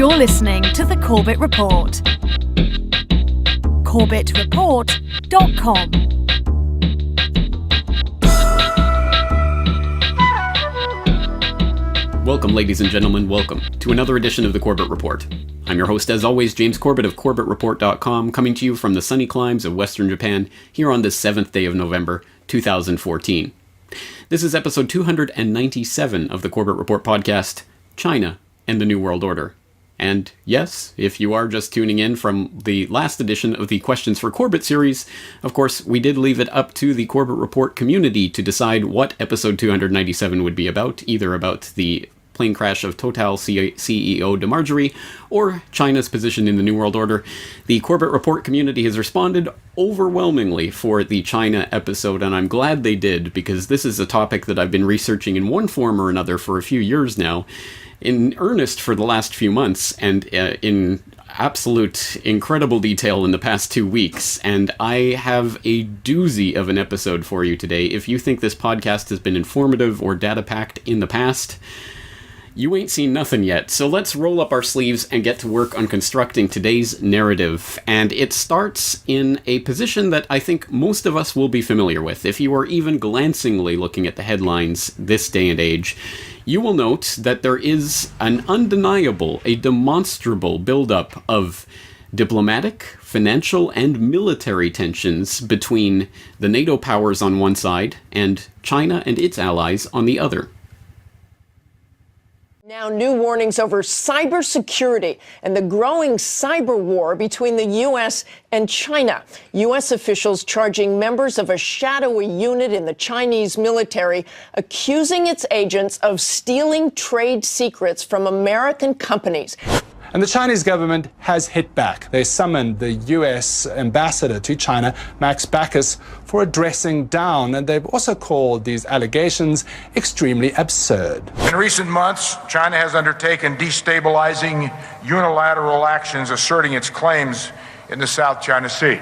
You're listening to The Corbett Report. CorbettReport.com. Welcome, ladies and gentlemen, welcome to another edition of The Corbett Report. I'm your host, as always, James Corbett of CorbettReport.com, coming to you from the sunny climes of Western Japan here on this 7th day of November, 2014. This is episode 297 of the Corbett Report podcast, China and the New World Order. And yes, if you are just tuning in from the last edition of the Questions for Corbett series, of course, we did leave it up to the Corbett Report community to decide what episode 297 would be about, either about the plane crash of Total CEO DeMarjorie or China's position in the New World Order. The Corbett Report community has responded overwhelmingly for the China episode, and I'm glad they did, because this is a topic that I've been researching in one form or another for a few years now, in earnest for the last few months, and in absolute incredible detail in the past 2 weeks, and I have a doozy of an episode for you today. If you think this podcast has been informative or data-packed in the past, you ain't seen nothing yet. So let's roll up our sleeves and get to work on constructing today's narrative. And it starts in a position that I think most of us will be familiar with. If you are even glancingly looking at the headlines this day and age, you will note that there is an undeniable, a demonstrable buildup of diplomatic, financial, and military tensions between the NATO powers on one side and China and its allies on the other. Now, new warnings over cybersecurity and the growing cyber war between the U.S. and China. U.S. officials charging members of a shadowy unit in the Chinese military, accusing its agents of stealing trade secrets from American companies. And the Chinese government has hit back. They summoned the U.S. ambassador to China, Max Backus, for a dressing down, and they've also called these allegations extremely absurd. In recent months, China has undertaken destabilizing unilateral actions asserting its claims in the South China Sea.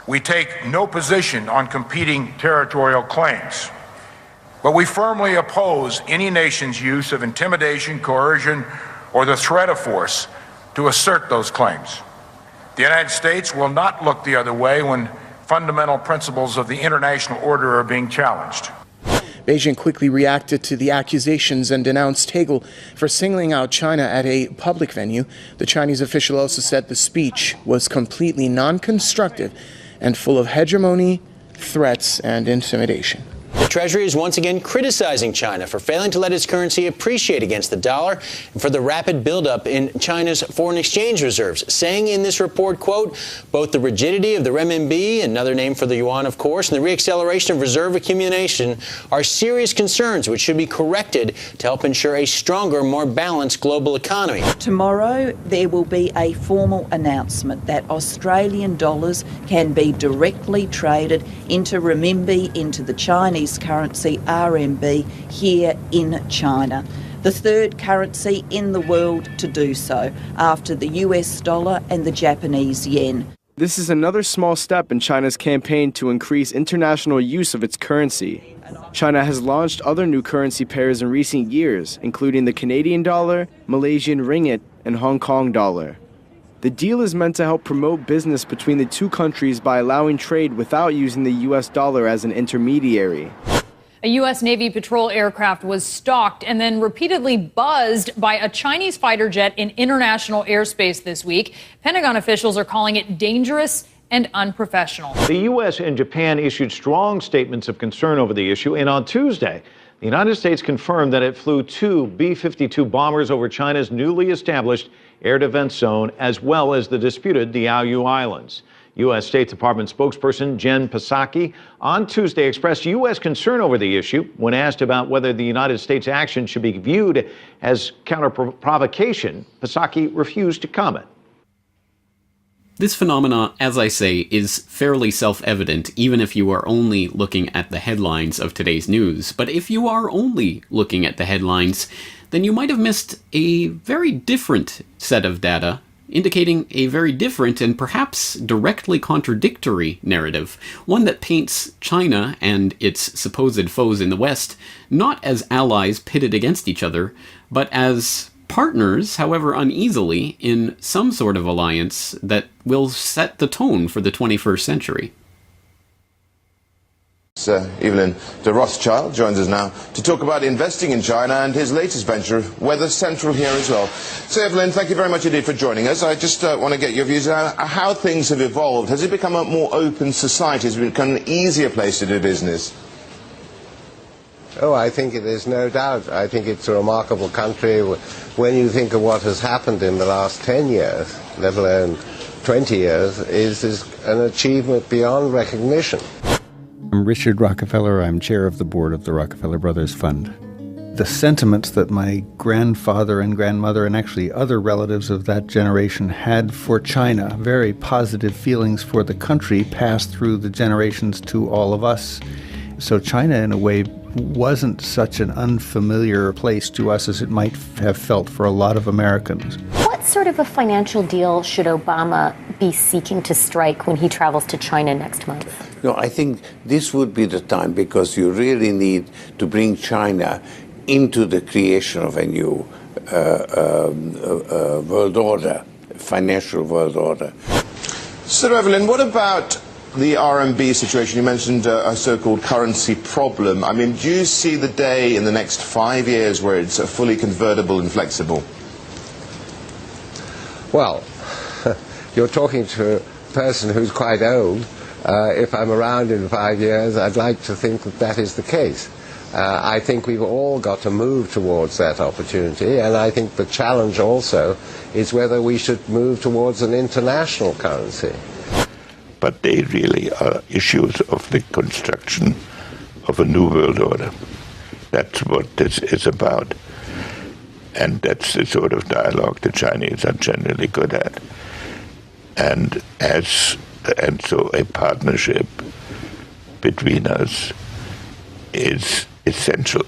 We take no position on competing territorial claims, but we firmly oppose any nation's use of intimidation, coercion, or the threat of force to assert those claims. The United States will not look the other way when fundamental principles of the international order are being challenged. Beijing quickly reacted to the accusations and denounced Hegel for singling out China at a public venue. The Chinese official also said the speech was completely non-constructive and full of hegemony, threats, and intimidation. The Treasury is once again criticizing China for failing to let its currency appreciate against the dollar and for the rapid buildup in China's foreign exchange reserves, saying in this report, quote, both the rigidity of the renminbi, another name for the yuan, of course, and the reacceleration of reserve accumulation are serious concerns which should be corrected to help ensure a stronger, more balanced global economy. Tomorrow, there will be a formal announcement that Australian dollars can be directly traded into renminbi, into the Chinese currency RMB here in China, the third currency in the world to do so after the US dollar and the Japanese yen. This is another small step in China's campaign to increase international use of its currency. China has launched other new currency pairs in recent years, including the Canadian dollar, Malaysian ringgit, and Hong Kong dollar. The deal is meant to help promote business between the two countries by allowing trade without using the US dollar as an intermediary. A U.S. Navy patrol aircraft was stalked and then repeatedly buzzed by a Chinese fighter jet in international airspace this week. Pentagon officials are calling it dangerous and unprofessional. The U.S. and Japan issued strong statements of concern over the issue, and on Tuesday, the United States confirmed that it flew two B-52 bombers over China's newly established air defense zone, as well as the disputed Diaoyu Islands. U.S. State Department spokesperson Jen Psaki on Tuesday expressed U.S. concern over the issue when asked about whether the United States' action should be viewed as counter-provocation. Psaki refused to comment. This phenomena, as I say, is fairly self-evident, even if you are only looking at the headlines of today's news. But if you are only looking at the headlines, then you might have missed a very different set of data, indicating a very different and perhaps directly contradictory narrative, one that paints China and its supposed foes in the West not as allies pitted against each other, but as partners, however uneasily, in some sort of alliance that will set the tone for the 21st century. Evelyn de Rothschild joins us now to talk about investing in China and his latest venture, Weather Central, here as well. So, Evelyn, thank you very much indeed for joining us. I just want to get your views on how things have evolved. Has it become a more open society? Has it become an easier place to do business? Oh, I think it is, no doubt. I think it's a remarkable country. When you think of what has happened in the last 10 years, let alone 20 years, is an achievement beyond recognition. I'm Richard Rockefeller. I'm chair of the board of the Rockefeller Brothers Fund. The sentiments that my grandfather and grandmother and actually other relatives of that generation had for China, very positive feelings for the country, passed through the generations to all of us. So China, in a way, wasn't such an unfamiliar place to us as it might have felt for a lot of Americans. What sort of a financial deal should Obama be seeking to strike when he travels to China next month? No, I think this would be the time, because you really need to bring China into the creation of a new world order, financial world order. So, Evelyn, what about the RMB situation? You mentioned a so-called currency problem. I mean, do you see the day in the next 5 years where it's fully convertible and flexible? Well, you're talking to a person who's quite old. If I'm around in 5 years, I'd like to think that that is the case. I think we've all got to move towards that opportunity, and I think the challenge also is whether we should move towards an international currency. But they really are issues of the construction of a new world order. That's what this is about. And that's the sort of dialogue the Chinese are generally good at. And so a partnership between us is essential.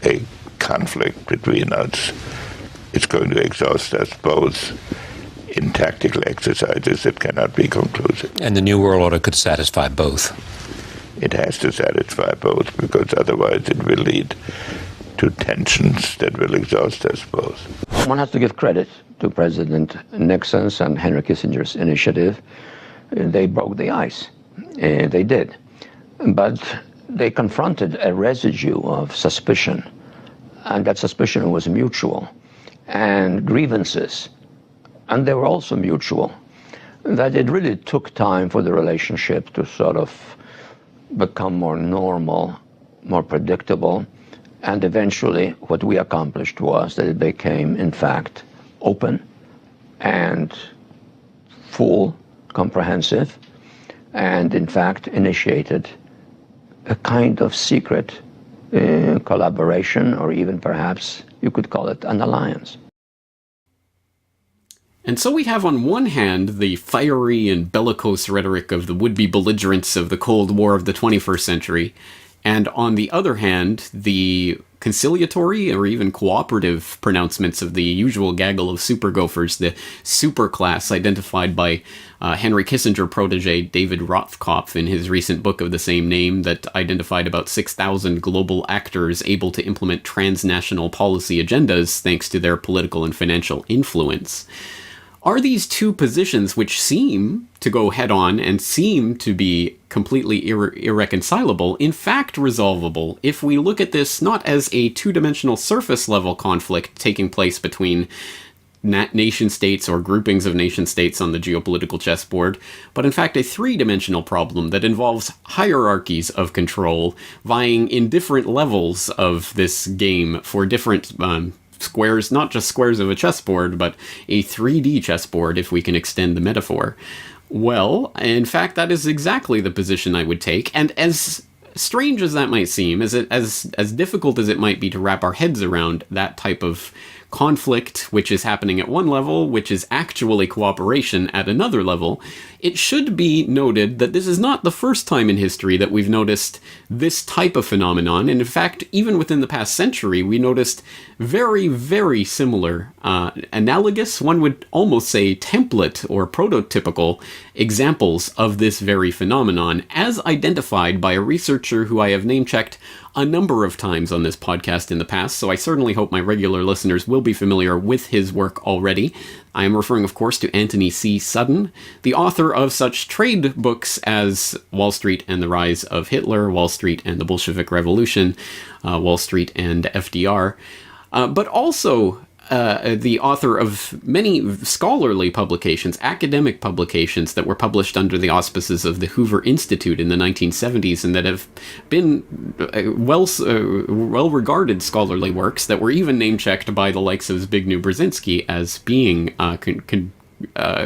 A conflict between us is going to exhaust us both in tactical exercises that cannot be conclusive. And the New World Order could satisfy both. It has to satisfy both, because otherwise it will lead to tensions that will exhaust us both. One has to give credit to President Nixon's and Henry Kissinger's initiative. They broke the ice. They did. But they confronted a residue of suspicion, and that suspicion was mutual, and grievances, and they were also mutual, that it really took time for the relationship to sort of become more normal, more predictable, and eventually what we accomplished was that it became, in fact, open and full, comprehensive, and in fact initiated a kind of secret collaboration, or even perhaps you could call it an alliance. And so we have on one hand the fiery and bellicose rhetoric of the would-be belligerents of the Cold War of the 21st century, and on the other hand the conciliatory or even cooperative pronouncements of the usual gaggle of super gophers, the superclass identified by Henry Kissinger protege David Rothkopf in his recent book of the same name that identified about 6,000 global actors able to implement transnational policy agendas thanks to their political and financial influence. Are these two positions, which seem to go head-on and seem to be completely irreconcilable, in fact resolvable if we look at this not as a two-dimensional surface-level conflict taking place between nation-states or groupings of nation-states on the geopolitical chessboard, but in fact a three-dimensional problem that involves hierarchies of control vying in different levels of this game for different squares, not just squares of a chessboard, but a 3D chessboard, if we can extend the metaphor? Well, in fact, that is exactly the position I would take, and as strange as that might seem, as difficult as it might be to wrap our heads around that type of conflict, which is happening at one level, which is actually cooperation at another level, it should be noted that this is not the first time in history that we've noticed this type of phenomenon. And in fact, even within the past century, we noticed very, very similar, analogous, one would almost say template or prototypical examples of this very phenomenon, as identified by a researcher who I have name-checked a number of times on this podcast in the past, so I certainly hope my regular listeners will be familiar with his work already. I am referring, of course, to Anthony C. Sudden, the author of such trade books as Wall Street and the Rise of Hitler, Wall Street and the Bolshevik Revolution, Wall Street and FDR, but also the author of many scholarly publications, academic publications that were published under the auspices of the Hoover Institute in the 1970s and that have been well-regarded scholarly works that were even name-checked by the likes of Zbigniew Brzezinski as being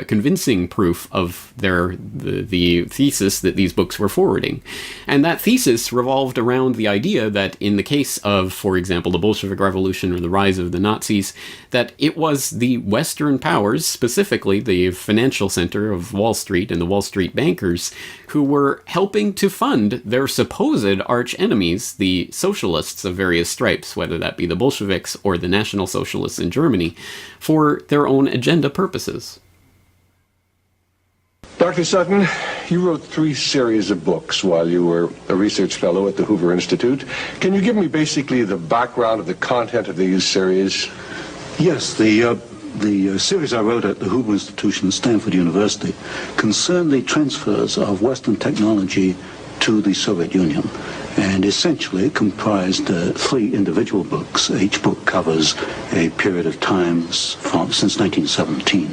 convincing proof of the thesis that these books were forwarding. And that thesis revolved around the idea that in the case of, for example, the Bolshevik Revolution or the rise of the Nazis, that it was the Western powers, specifically the financial center of Wall Street and the Wall Street bankers, who were helping to fund their supposed arch enemies, the socialists of various stripes, whether that be the Bolsheviks or the National Socialists in Germany, for their own agenda purposes. Dr. Sutton, you wrote 3 series of books while you were a research fellow at the Hoover Institute. Can you give me basically the background of the content of these series? Yes, the series I wrote at the Hoover Institution at Stanford University concerned the transfers of Western technology to the Soviet Union, and essentially it comprised 3 individual books. Each book covers a period of time since 1917.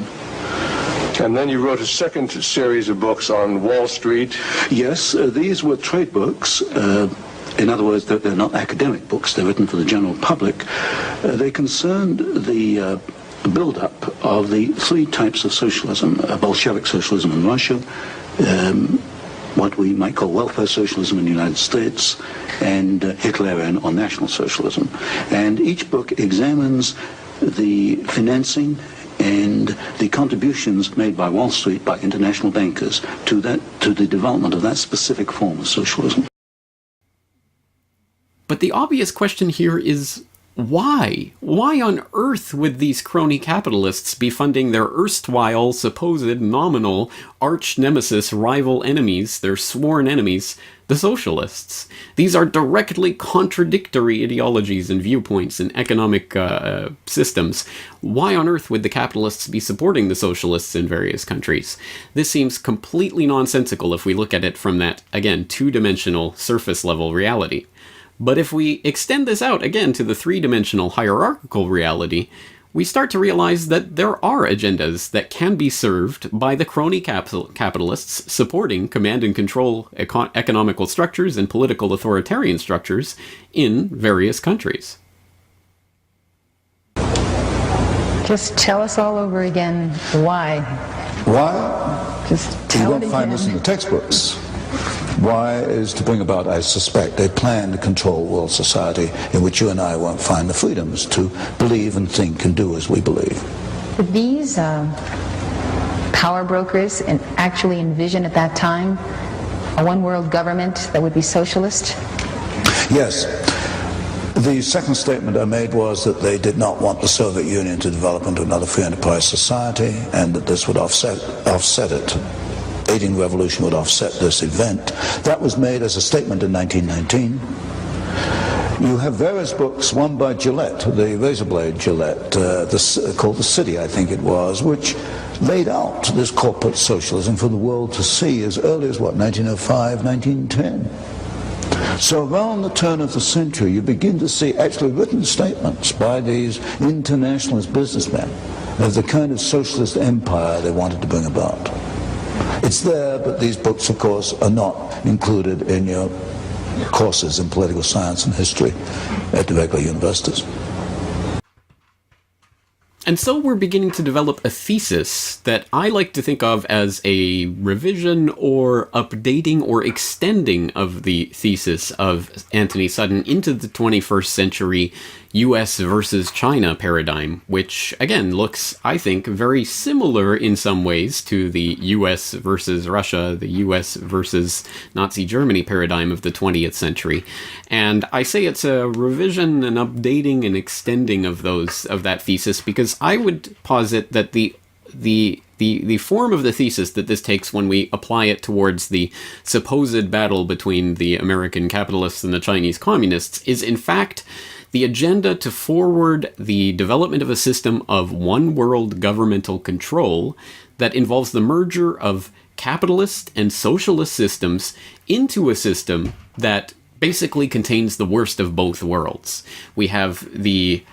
And then you wrote a second series of books on Wall Street. Yes, these were trade books. In other words, they're not academic books. They're written for the general public. They concerned the build-up of the 3 types of socialism: Bolshevik socialism in Russia, what we might call welfare socialism in the United States, and Hitlerian or National Socialism. And each book examines the financing and the contributions made by Wall Street, by international bankers, to the development of that specific form of socialism. But the obvious question here is, why? Why on earth would these crony capitalists be funding their erstwhile, supposed, nominal, arch-nemesis rival enemies, their sworn enemies, the socialists? These are directly contradictory ideologies and viewpoints and economic systems. Why on earth would the capitalists be supporting the socialists in various countries? This seems completely nonsensical if we look at it from that, again, 2-dimensional, surface-level reality. But if we extend this out again to the 3-dimensional hierarchical reality, we start to realize that there are agendas that can be served by the crony capitalists supporting command and control economical structures and political authoritarian structures in various countries. Just tell us all over again why. Why? Just tell it again. You won't find this in the textbooks. Why is to bring about, I suspect, a plan to control world society in which you and I won't find the freedoms to believe and think and do as we believe. Did these power brokers actually envision at that time a one-world government that would be socialist? Yes. The second statement I made was that they did not want the Soviet Union to develop into another free enterprise society, and that this would offset it. Aiding the revolution would offset this event. That was made as a statement in 1919. You have various books, one by Gillette, the razor blade Gillette, called The City, I think it was, which laid out this corporate socialism for the world to see as early as, 1905, 1910. So around the turn of the century, you begin to see actually written statements by these internationalist businessmen of the kind of socialist empire they wanted to bring about. It's there, but these books, of course, are not included in your courses in political science and history at the regular universities. And so we're beginning to develop a thesis that I like to think of as a revision or updating or extending of the thesis of Anthony Sutton into the 21st century US versus China paradigm, which, again, looks, I think, very similar in some ways to the US versus Russia, the US versus Nazi Germany paradigm of the 20th century. And I say it's a revision, an updating, and extending of that thesis, because I would posit that the the form of the thesis that this takes when we apply it towards the supposed battle between the American capitalists and the Chinese communists is, in fact, the agenda to forward the development of a system of one world governmental control that involves the merger of capitalist and socialist systems into a system that basically contains the worst of both worlds. We have the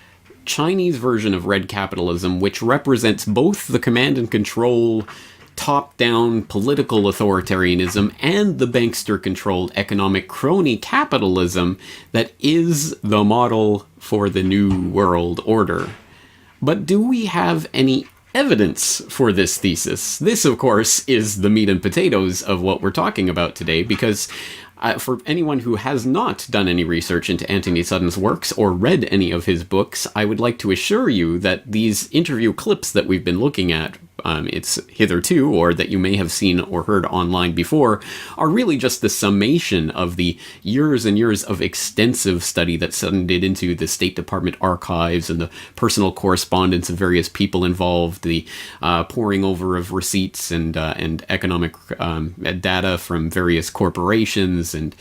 Chinese version of red capitalism, which represents both the command and control, top-down political authoritarianism and the bankster-controlled economic crony capitalism that is the model for the New World Order. But do we have any evidence for this thesis? This, of course, is the meat and potatoes of what we're talking about today, because for anyone who has not done any research into Anthony Sutton's works or read any of his books, I would like to assure you that these interview clips that we've been looking at, it's hitherto, or that you may have seen or heard online before, are really just the summation of the years and years of extensive study that Sutton did into the State Department archives and the personal correspondence of various people involved, the poring over of receipts and economic data from various corporations, and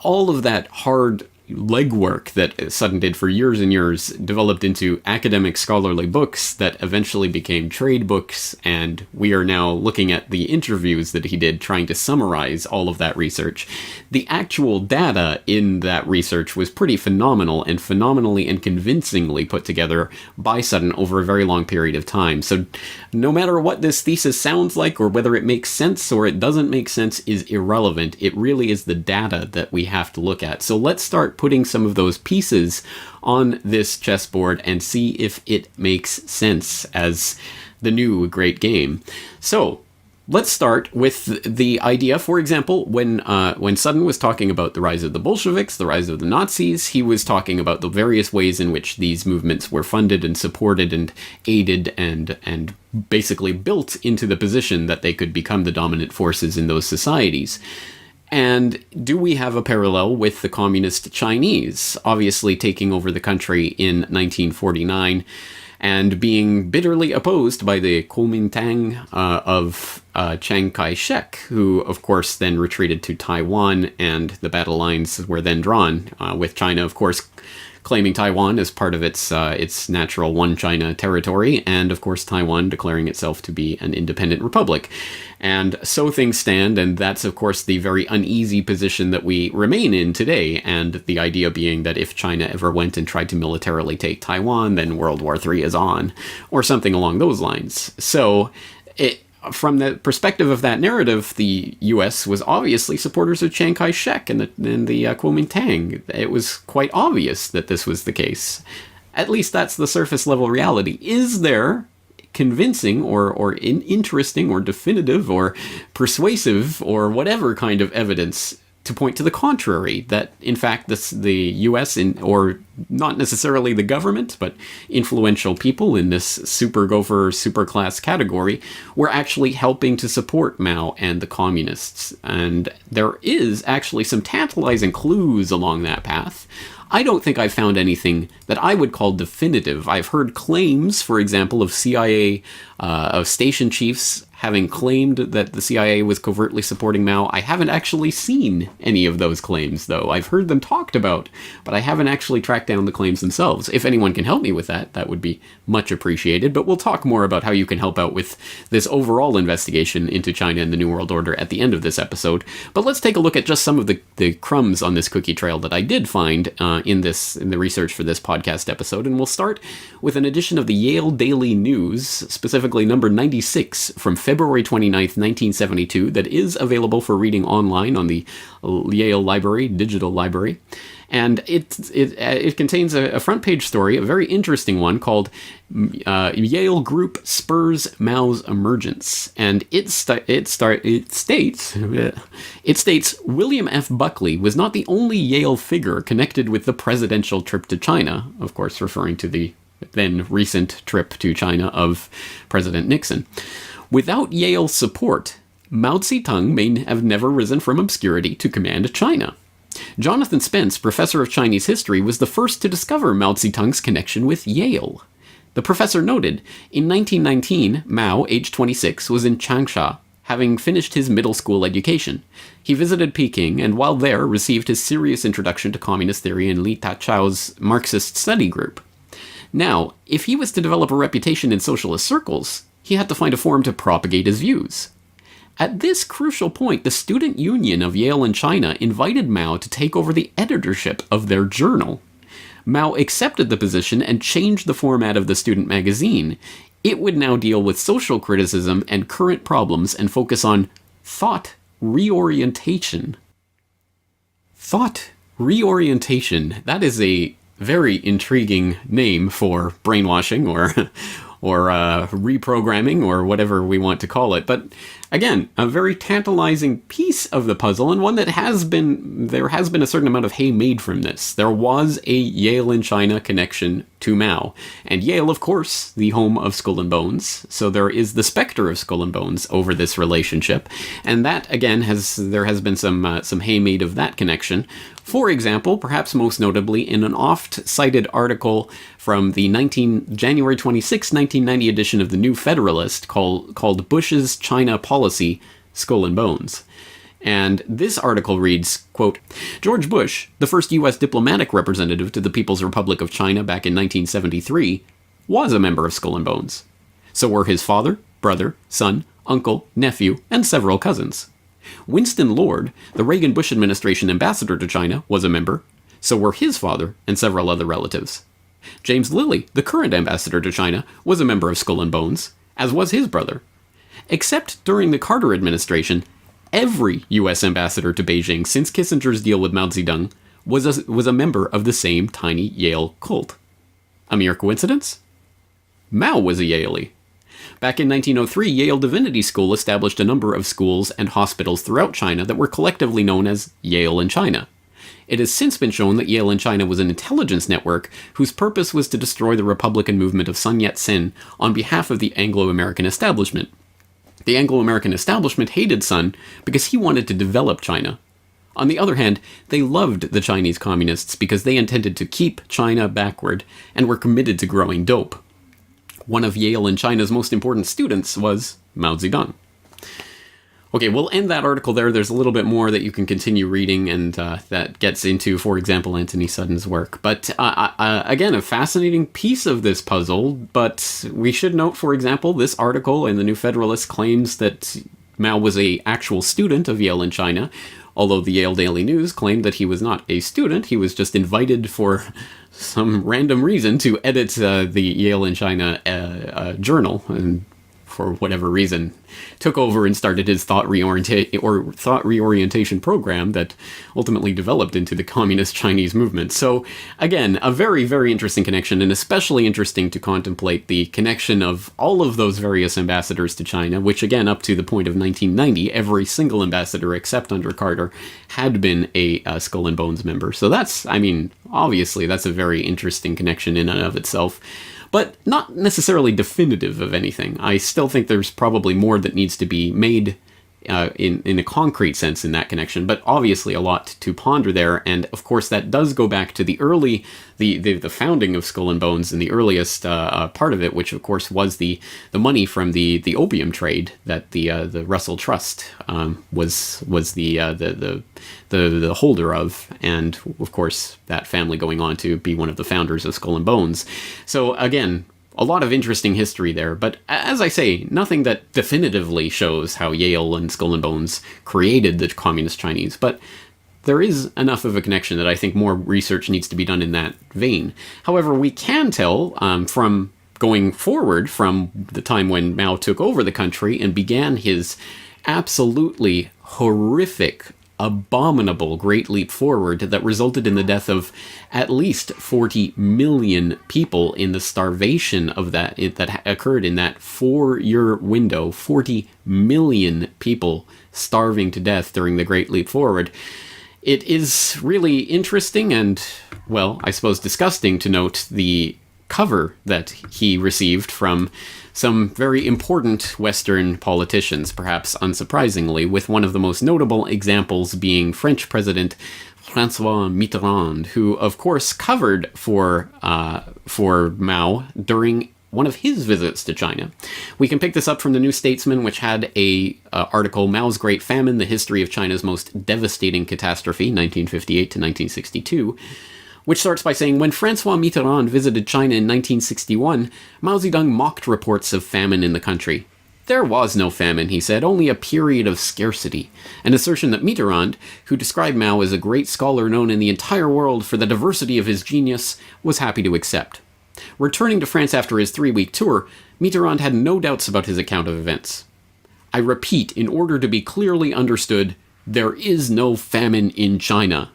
all of that hard legwork that Sutton did for years and years developed into academic scholarly books that eventually became trade books, and we are now looking at the interviews that he did trying to summarize all of that research. The actual data in that research was pretty phenomenal and phenomenally and convincingly put together by Sutton over a very long period of time. So no matter what this thesis sounds like or whether it makes sense or it doesn't make sense is irrelevant. It really is the data that we have to look at. So let's start putting some of those pieces on this chessboard and see if it makes sense as the new great game. So let's start with the idea. For example, when Sutton was talking about the rise of the Bolsheviks, the rise of the Nazis, he was talking about the various ways in which these movements were funded and supported and aided and basically built into the position that they could become the dominant forces in those societies. And do we have a parallel with the communist Chinese, obviously taking over the country in 1949 and being bitterly opposed by the Kuomintang of Chiang Kai-shek, who, of course, then retreated to Taiwan, and the battle lines were then drawn, with China, of course, claiming Taiwan as part of its natural one China territory, and of course Taiwan declaring itself to be an independent republic. And so things stand, and that's of course the very uneasy position that we remain in today, and the idea being that if China ever went and tried to militarily take Taiwan, then World War III is on, or something along those lines. So from the perspective of that narrative, the U.S. was obviously supporters of Chiang Kai-shek and the Kuomintang. It was quite obvious that this was the case. At least that's the surface level reality. Is there convincing or interesting or definitive or persuasive or whatever kind of evidence to point to the contrary, that in fact the U.S. or not necessarily the government, but influential people in this super gopher, superclass category were actually helping to support Mao and the communists? And there is actually some tantalizing clues along that path. I don't think I've found anything that I would call definitive. I've heard claims, for example, of CIA, of station chiefs having claimed that the CIA was covertly supporting Mao. I haven't actually seen any of those claims, though. I've heard them talked about, but I haven't actually tracked down the claims themselves. If anyone can help me with that, that would be much appreciated. But we'll talk more about how you can help out with this overall investigation into China and the New World Order at the end of this episode. But let's take a look at just some of the crumbs on this cookie trail that I did find in the research for this podcast episode. And we'll start with an edition of the Yale Daily News, specifically number 96 from February 29th, 1972, that is available for reading online on the Yale Library, digital library. And it contains a front page story, a very interesting one, called Yale Group Spurs Mao's Emergence. And it states William F. Buckley was not the only Yale figure connected with the presidential trip to China, of course referring to the then recent trip to China of President Nixon. Without Yale's support, Mao Zedong may have never risen from obscurity to command China. Jonathan Spence, professor of Chinese history, was the first to discover Mao Zedong's connection with Yale. The professor noted, in 1919, Mao, age 26, was in Changsha, having finished his middle school education. He visited Peking, and while there, received his serious introduction to communist theory in Li Tachao's Marxist study group. Now, if he was to develop a reputation in socialist circles, he had to find a forum to propagate his views. At this crucial point, the Student Union of Yale and China invited Mao to take over the editorship of their journal. Mao accepted the position and changed the format of the student magazine. It would now deal with social criticism and current problems and focus on thought reorientation. Thought reorientation. That is a very intriguing name for brainwashing or reprogramming or whatever we want to call it. But again, a very tantalizing piece of the puzzle, and one that there has been a certain amount of hay made from this. There was a Yale and China connection to Mao. And Yale, of course, the home of Skull and Bones. So there is the specter of Skull and Bones over this relationship. And that, again, there has been some hay made of that connection. For example, perhaps most notably, in an oft-cited article from the January 26, 1990 edition of the New Federalist called Bush's China Policy, Skull and Bones. And this article reads, quote, George Bush, the first U.S. diplomatic representative to the People's Republic of China back in 1973, was a member of Skull and Bones. So were his father, brother, son, uncle, nephew, and several cousins. Winston Lord, the Reagan-Bush administration ambassador to China, was a member. So were his father and several other relatives. James Lilly, the current ambassador to China, was a member of Skull and Bones, as was his brother. Except during the Carter administration, every U.S. ambassador to Beijing since Kissinger's deal with Mao Zedong was a member of the same tiny Yale cult. A mere coincidence? Mao was a Yaley. Back in 1903, Yale Divinity School established a number of schools and hospitals throughout China that were collectively known as Yale in China. It has since been shown that Yale in China was an intelligence network whose purpose was to destroy the Republican movement of Sun Yat-sen on behalf of the Anglo-American establishment. The Anglo-American establishment hated Sun because he wanted to develop China. On the other hand, they loved the Chinese communists because they intended to keep China backward and were committed to growing dope. One of Yale and China's most important students was Mao Zedong. Okay, we'll end that article there. There's a little bit more that you can continue reading, and that gets into, for example, Anthony Sutton's work. But again, a fascinating piece of this puzzle, but we should note, for example, this article in the New Federalist claims that Mao was an actual student of Yale in China, although the Yale Daily News claimed that he was not a student. He was just invited for some random reason to edit the Yale in China journal, and for whatever reason took over and started his thought reorientation program that ultimately developed into the Communist Chinese movement. So again, a very, very interesting connection, and especially interesting to contemplate the connection of all of those various ambassadors to China, which again, up to the point of 1990, every single ambassador except under Carter had been a Skull and Bones member. So that's, I mean, obviously that's a very interesting connection in and of itself, but not necessarily definitive of anything. I still think there's probably more that needs to be made in a concrete sense in that connection, but obviously a lot to ponder there. And of course, that does go back to the founding of Skull and Bones, and the earliest part of it, which of course was the money from the opium trade that the Russell Trust was the holder of, and of course that family going on to be one of the founders of Skull and Bones. So again, a lot of interesting history there, but as I say, nothing that definitively shows how Yale and Skull and Bones created the Communist Chinese, but there is enough of a connection that I think more research needs to be done in that vein. However, we can tell from going forward from the time when Mao took over the country and began his absolutely horrific, abominable Great Leap Forward that resulted in the death of at least 40 million people in the starvation of that occurred in that 4-year window. 40 million people starving to death during the Great Leap Forward. It is really interesting and, well, I suppose disgusting to note the cover that he received from some very important Western politicians, perhaps unsurprisingly, with one of the most notable examples being French President François Mitterrand, who, of course, covered for Mao during one of his visits to China. We can pick this up from the New Statesman, which had a article, Mao's Great Famine, the History of China's Most Devastating Catastrophe, 1958 to 1962, which starts by saying, when Francois Mitterrand visited China in 1961, Mao Zedong mocked reports of famine in the country. There was no famine, he said, only a period of scarcity, an assertion that Mitterrand, who described Mao as a great scholar known in the entire world for the diversity of his genius, was happy to accept. Returning to France after his 3-week tour, Mitterrand had no doubts about his account of events. I repeat, in order to be clearly understood, there is no famine in China.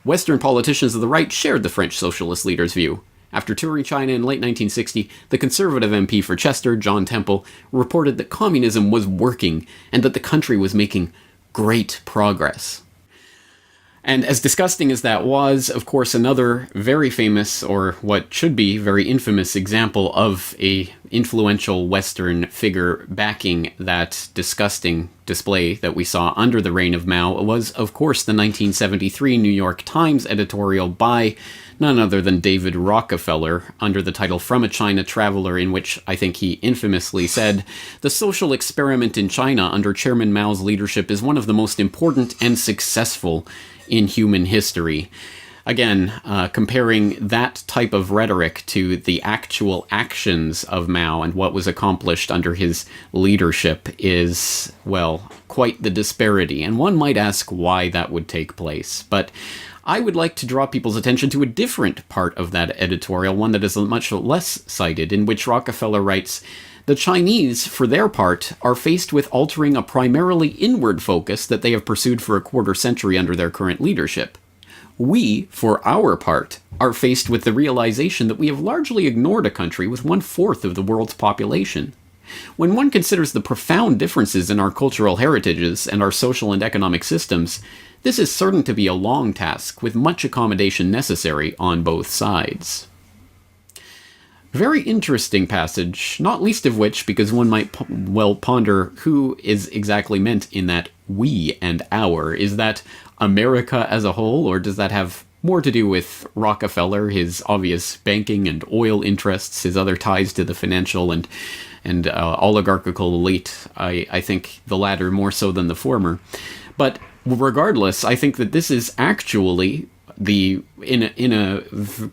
Western politicians of the right shared the French socialist leader's view. After touring China in late 1960, the conservative MP for Chester, John Temple, reported that communism was working and that the country was making great progress. And as disgusting as that was, of course, another very famous, or what should be very infamous, example of a influential Western figure backing that disgusting display that we saw under the reign of Mao was, of course, the 1973 New York Times editorial by none other than David Rockefeller, under the title From a China Traveler, in which I think he infamously said, "The social experiment in China under Chairman Mao's leadership is one of the most important and successful in human history." Again, comparing that type of rhetoric to the actual actions of Mao and what was accomplished under his leadership is, well, quite the disparity. And one might ask why that would take place. But I would like to draw people's attention to a different part of that editorial, one that is much less cited, in which Rockefeller writes, "The Chinese, for their part, are faced with altering a primarily inward focus that they have pursued for a quarter century under their current leadership. We, for our part, are faced with the realization that we have largely ignored a country with 1/4 of the world's population. When one considers the profound differences in our cultural heritages and our social and economic systems, this is certain to be a long task, with much accommodation necessary on both sides." Very interesting passage, not least of which because one might well ponder who is exactly meant in that we and our. Is that America as a whole, or does that have more to do with Rockefeller, his obvious banking and oil interests, his other ties to the financial and oligarchical elite? I think the latter more so than the former. But regardless, I think that this is actually in a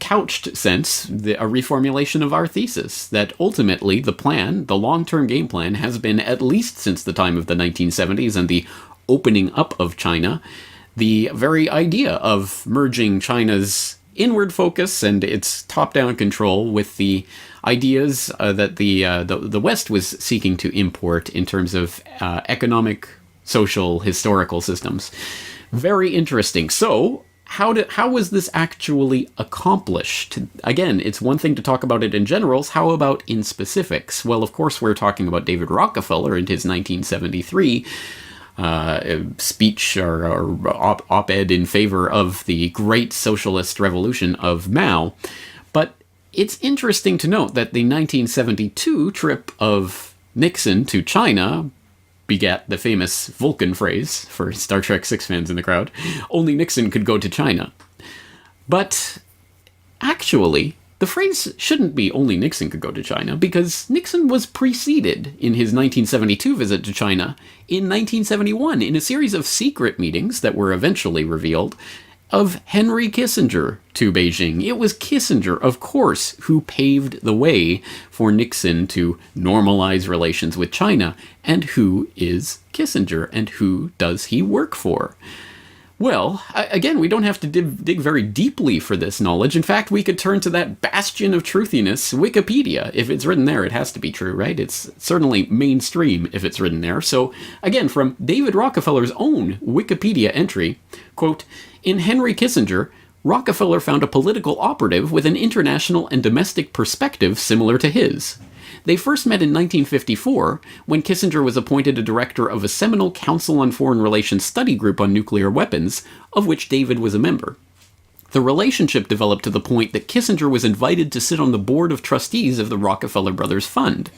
couched sense, a reformulation of our thesis, that ultimately the plan, the long-term game plan, has been, at least since the time of the 1970s and the opening up of China, the very idea of merging China's inward focus and its top-down control with the ideas that the West was seeking to import in terms of economic, social, historical systems. Very interesting. So, how was this actually accomplished? Again, it's one thing to talk about it in generals. How about in specifics? Well, of course, we're talking about David Rockefeller and his 1973 speech or op-ed in favor of the great socialist revolution of Mao. But it's interesting to note that the 1972 trip of Nixon to China begat the famous Vulcan phrase, for Star Trek VI fans in the crowd, "Only Nixon could go to China." But actually, the phrase shouldn't be "only Nixon could go to China," because Nixon was preceded in his 1972 visit to China in 1971 in a series of secret meetings that were eventually revealed of Henry Kissinger to Beijing. It was Kissinger, of course, who paved the way for Nixon to normalize relations with China. And who is Kissinger, and who does he work for? Well, again, we don't have to dig very deeply for this knowledge. In fact, we could turn to that bastion of truthiness, Wikipedia. If it's written there, it has to be true, right? It's certainly mainstream if it's written there. So, again, from David Rockefeller's own Wikipedia entry, quote, "In Henry Kissinger, Rockefeller found a political operative with an international and domestic perspective similar to his. They first met in 1954, when Kissinger was appointed a director of a seminal Council on Foreign Relations study group on nuclear weapons, of which David was a member. The relationship developed to the point that Kissinger was invited to sit on the board of trustees of the Rockefeller Brothers Fund.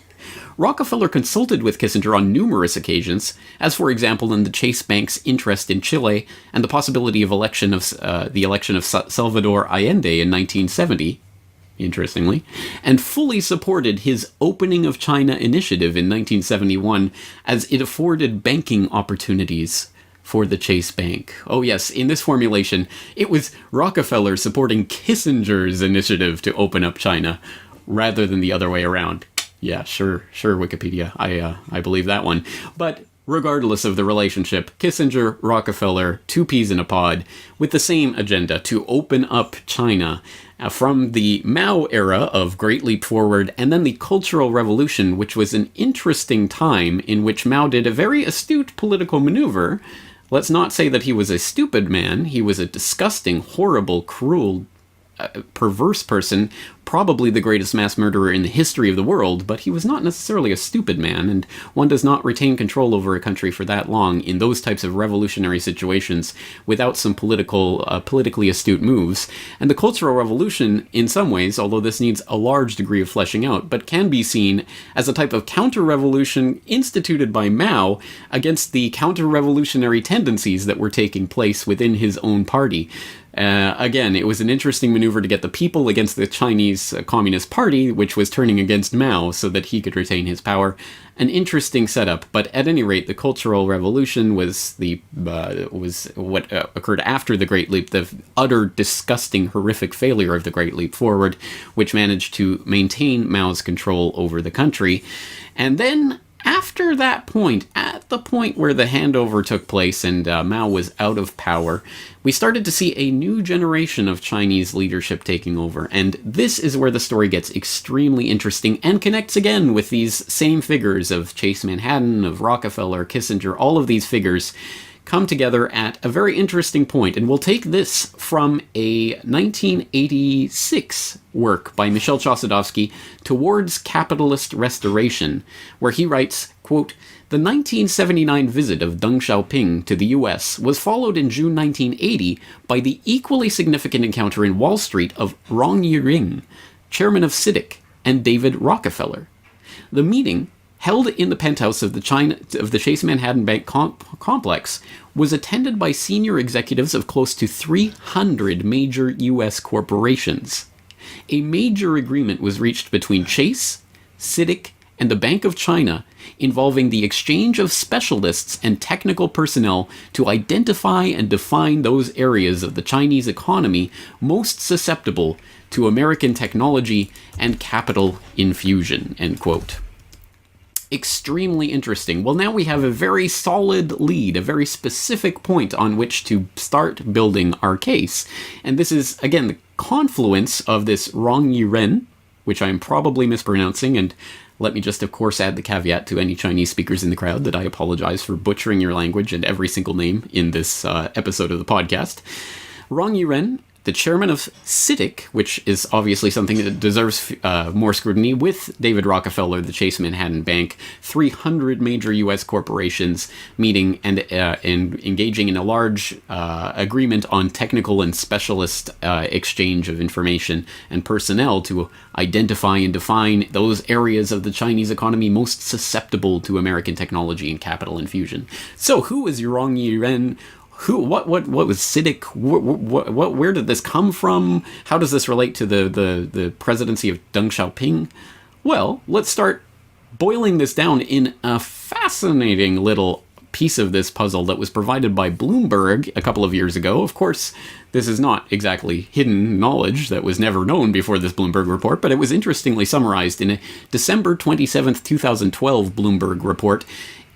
Rockefeller consulted with Kissinger on numerous occasions, as for example in the Chase Bank's interest in Chile and the possibility of the election of Salvador Allende in 1970. interestingly, and fully supported his Opening of China initiative in 1971 as it afforded banking opportunities for the Chase Bank. Oh yes, in this formulation, it was Rockefeller supporting Kissinger's initiative to open up China, rather than the other way around. Yeah, sure, Wikipedia. I believe that one. But regardless of the relationship, Kissinger, Rockefeller, two peas in a pod, with the same agenda to open up China from the Mao era of Great Leap Forward, and then the Cultural Revolution, which was an interesting time in which Mao did a very astute political maneuver. Let's not say that he was a stupid man. He was a disgusting, horrible, cruel, perverse person, probably the greatest mass murderer in the history of the world, but he was not necessarily a stupid man, and one does not retain control over a country for that long in those types of revolutionary situations without some politically astute moves. And the Cultural Revolution, in some ways, although this needs a large degree of fleshing out, but can be seen as a type of counter-revolution instituted by Mao against the counter-revolutionary tendencies that were taking place within his own party. Again, it was an interesting maneuver to get the people against the Chinese Communist Party, which was turning against Mao so that he could retain his power. An interesting setup, but at any rate, the Cultural Revolution was what occurred after the Great Leap, the utter, disgusting, horrific failure of the Great Leap Forward, which managed to maintain Mao's control over the country. And then, after that point, at the point where the handover took place and Mao was out of power, we started to see a new generation of Chinese leadership taking over. And this is where the story gets extremely interesting and connects again with these same figures of Chase Manhattan, of Rockefeller, Kissinger. All of these figures come together at a very interesting point, and we'll take this from a 1986 work by Michel Chossudovsky, Towards Capitalist Restoration, where he writes, quote, "The 1979 visit of Deng Xiaoping to the US was followed in June 1980 by the equally significant encounter in Wall Street of Rong Yiring, chairman of CITIC, and David Rockefeller. The meeting, held in the penthouse of the Chase Manhattan Bank complex, was attended by senior executives of close to 300 major U.S. corporations. A major agreement was reached between Chase, CITIC, and the Bank of China involving the exchange of specialists and technical personnel to identify and define those areas of the Chinese economy most susceptible to American technology and capital infusion," end quote. Extremely interesting. Well, now we have a very solid lead, a very specific point on which to start building our case. And this is, again, the confluence of this Rong Yiren, which I'm probably mispronouncing, and let me just, of course, add the caveat to any Chinese speakers in the crowd that I apologize for butchering your language and every single name in this episode of the podcast. Rong Yiren, the chairman of CITIC, which is obviously something that deserves more scrutiny, with David Rockefeller, the Chase Manhattan Bank, 300 major U.S. corporations meeting and engaging in a large agreement on technical and specialist exchange of information and personnel to identify and define those areas of the Chinese economy most susceptible to American technology and capital infusion. So who is Rong Yiren? What was CITIC? Where did this come from? How does this relate to the presidency of Deng Xiaoping? Well, let's start boiling this down in a fascinating little piece of this puzzle that was provided by Bloomberg a couple of years ago. Of course, this is not exactly hidden knowledge that was never known before this Bloomberg report, but it was interestingly summarized in a December 27th, 2012 Bloomberg report.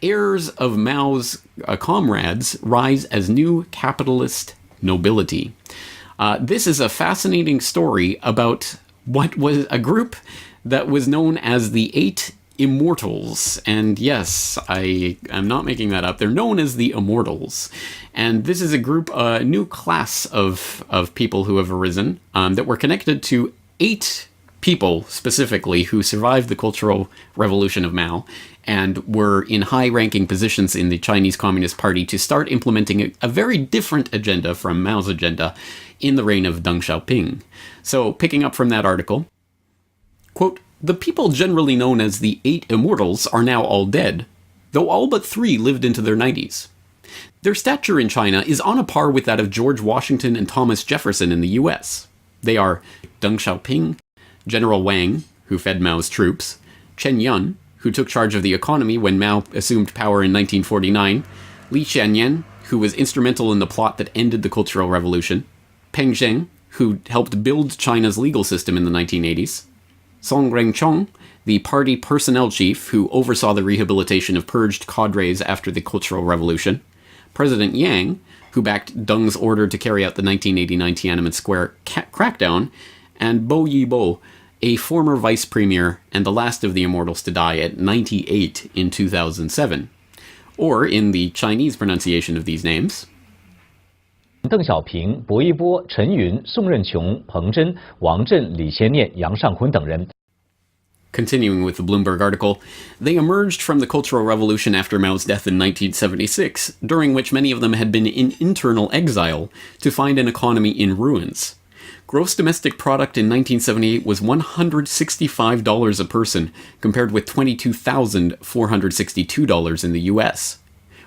Heirs of Mao's comrades rise as new capitalist nobility. This is a fascinating story about what was a group that was known as the Eight Immortals. And yes, I am not making that up. They're known as the Immortals. And this is a group, a new class of people who have arisen that were connected to 8 people specifically who survived the Cultural Revolution of Mao and were in high-ranking positions in the Chinese Communist Party to start implementing a very different agenda from Mao's agenda in the reign of Deng Xiaoping. So, picking up from that article, quote, "The people generally known as the 8 Immortals are now all dead, though all but 3 lived into their 90s. Their stature in China is on a par with that of George Washington and Thomas Jefferson in the US. They are Deng Xiaoping, General Wang, who fed Mao's troops, Chen Yun, who took charge of the economy when Mao assumed power in 1949, Li Qianyan, who was instrumental in the plot that ended the Cultural Revolution, Peng Zheng, who helped build China's legal system in the 1980s, Song Renchong, the party personnel chief who oversaw the rehabilitation of purged cadres after the Cultural Revolution, President Yang, who backed Deng's order to carry out the 1989 Tiananmen Square crackdown, and Bo Yibo, a former vice premier and the last of the immortals to die at 98 in 2007. Or, in the Chinese pronunciation of these names, 邓小平、薄一波、陈云、宋任穷、彭真、王震、李先念、杨尚昆等人。 Continuing with the Bloomberg article, they emerged from the Cultural Revolution after Mao's death in 1976, during which many of them had been in internal exile, to find an economy in ruins. Gross domestic product in 1978 was $165 a person, compared with $22,462 in the US.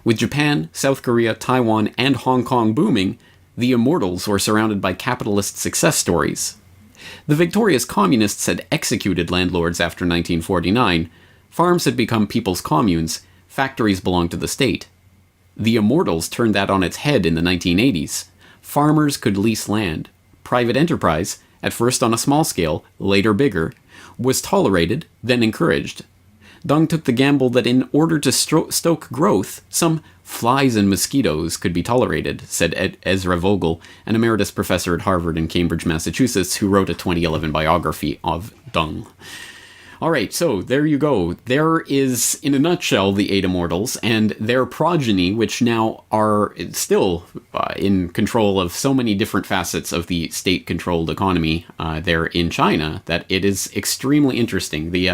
With Japan, South Korea, Taiwan, and Hong Kong booming, the immortals were surrounded by capitalist success stories. The victorious communists had executed landlords after 1949, farms had become people's communes, factories belonged to the state. The immortals turned that on its head in the 1980s. Farmers could lease land. Private enterprise, at first on a small scale, later bigger, was tolerated, then encouraged. Deng took the gamble that in order to stoke growth, some flies and mosquitoes could be tolerated, said Ezra Vogel, an emeritus professor at Harvard and Cambridge, Massachusetts, who wrote a 2011 biography of Deng. All right, so there you go. There is, in a nutshell, the 8 immortals and their progeny, which now are still in control of so many different facets of the state-controlled economy there in China, that it is extremely interesting. The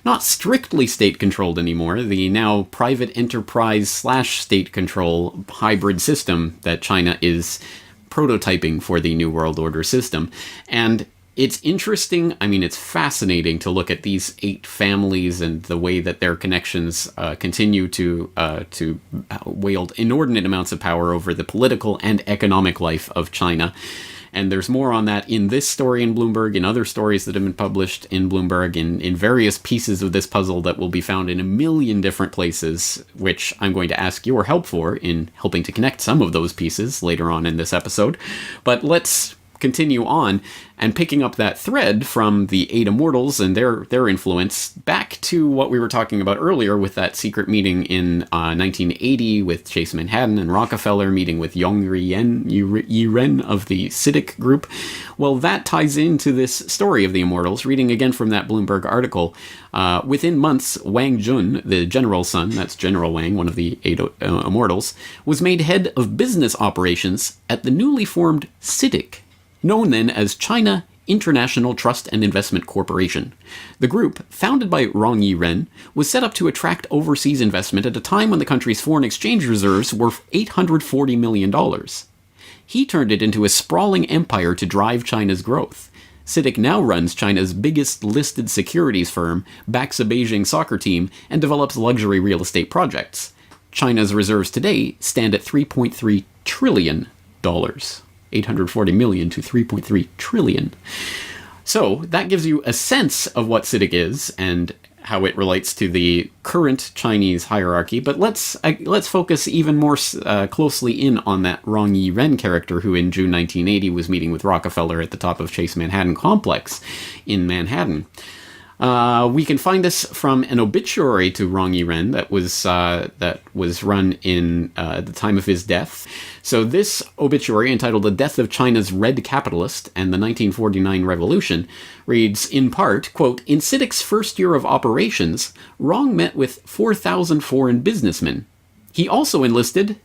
not strictly state-controlled anymore, the now private enterprise/state control hybrid system that China is prototyping for the New World Order system. And it's interesting, I mean, it's fascinating to look at these 8 families and the way that their connections continue to wield inordinate amounts of power over the political and economic life of China. And there's more on that in this story in Bloomberg, in other stories that have been published in Bloomberg, in various pieces of this puzzle that will be found in a million different places, which I'm going to ask your help for in helping to connect some of those pieces later on in this episode. But let's continue on and picking up that thread from the 8 immortals and their influence back to what we were talking about earlier with that secret meeting in 1980 with Chase Manhattan and Rockefeller meeting with Yong Yi-ren of the CITIC group. Well, that ties into this story of the immortals. Reading again from that Bloomberg article, within months, Wang Jun, the general's son, that's General Wang, one of the 8 immortals, was made head of business operations at the newly formed CITIC, known then as China International Trust and Investment Corporation. The group, founded by Rong Yi-ren, was set up to attract overseas investment at a time when the country's foreign exchange reserves were $840 million. He turned it into a sprawling empire to drive China's growth. CITIC now runs China's biggest listed securities firm, backs a Beijing soccer team, and develops luxury real estate projects. China's reserves today stand at $3.3 trillion. 840 million to 3.3 trillion. So that gives you a sense of what CITIC is and how it relates to the current Chinese hierarchy. But let's focus even more closely in on that Rong Yi-ren character who in June 1980 was meeting with Rockefeller at the top of Chase Manhattan Complex in Manhattan. We can find this from an obituary to Rong Yi-ren that was run in the time of his death. So this obituary, entitled "The Death of China's Red Capitalist and the 1949 Revolution," reads, in part, quote, "In CITIC's first year of operations, Rong met with 4,000 foreign businessmen. He also enlisted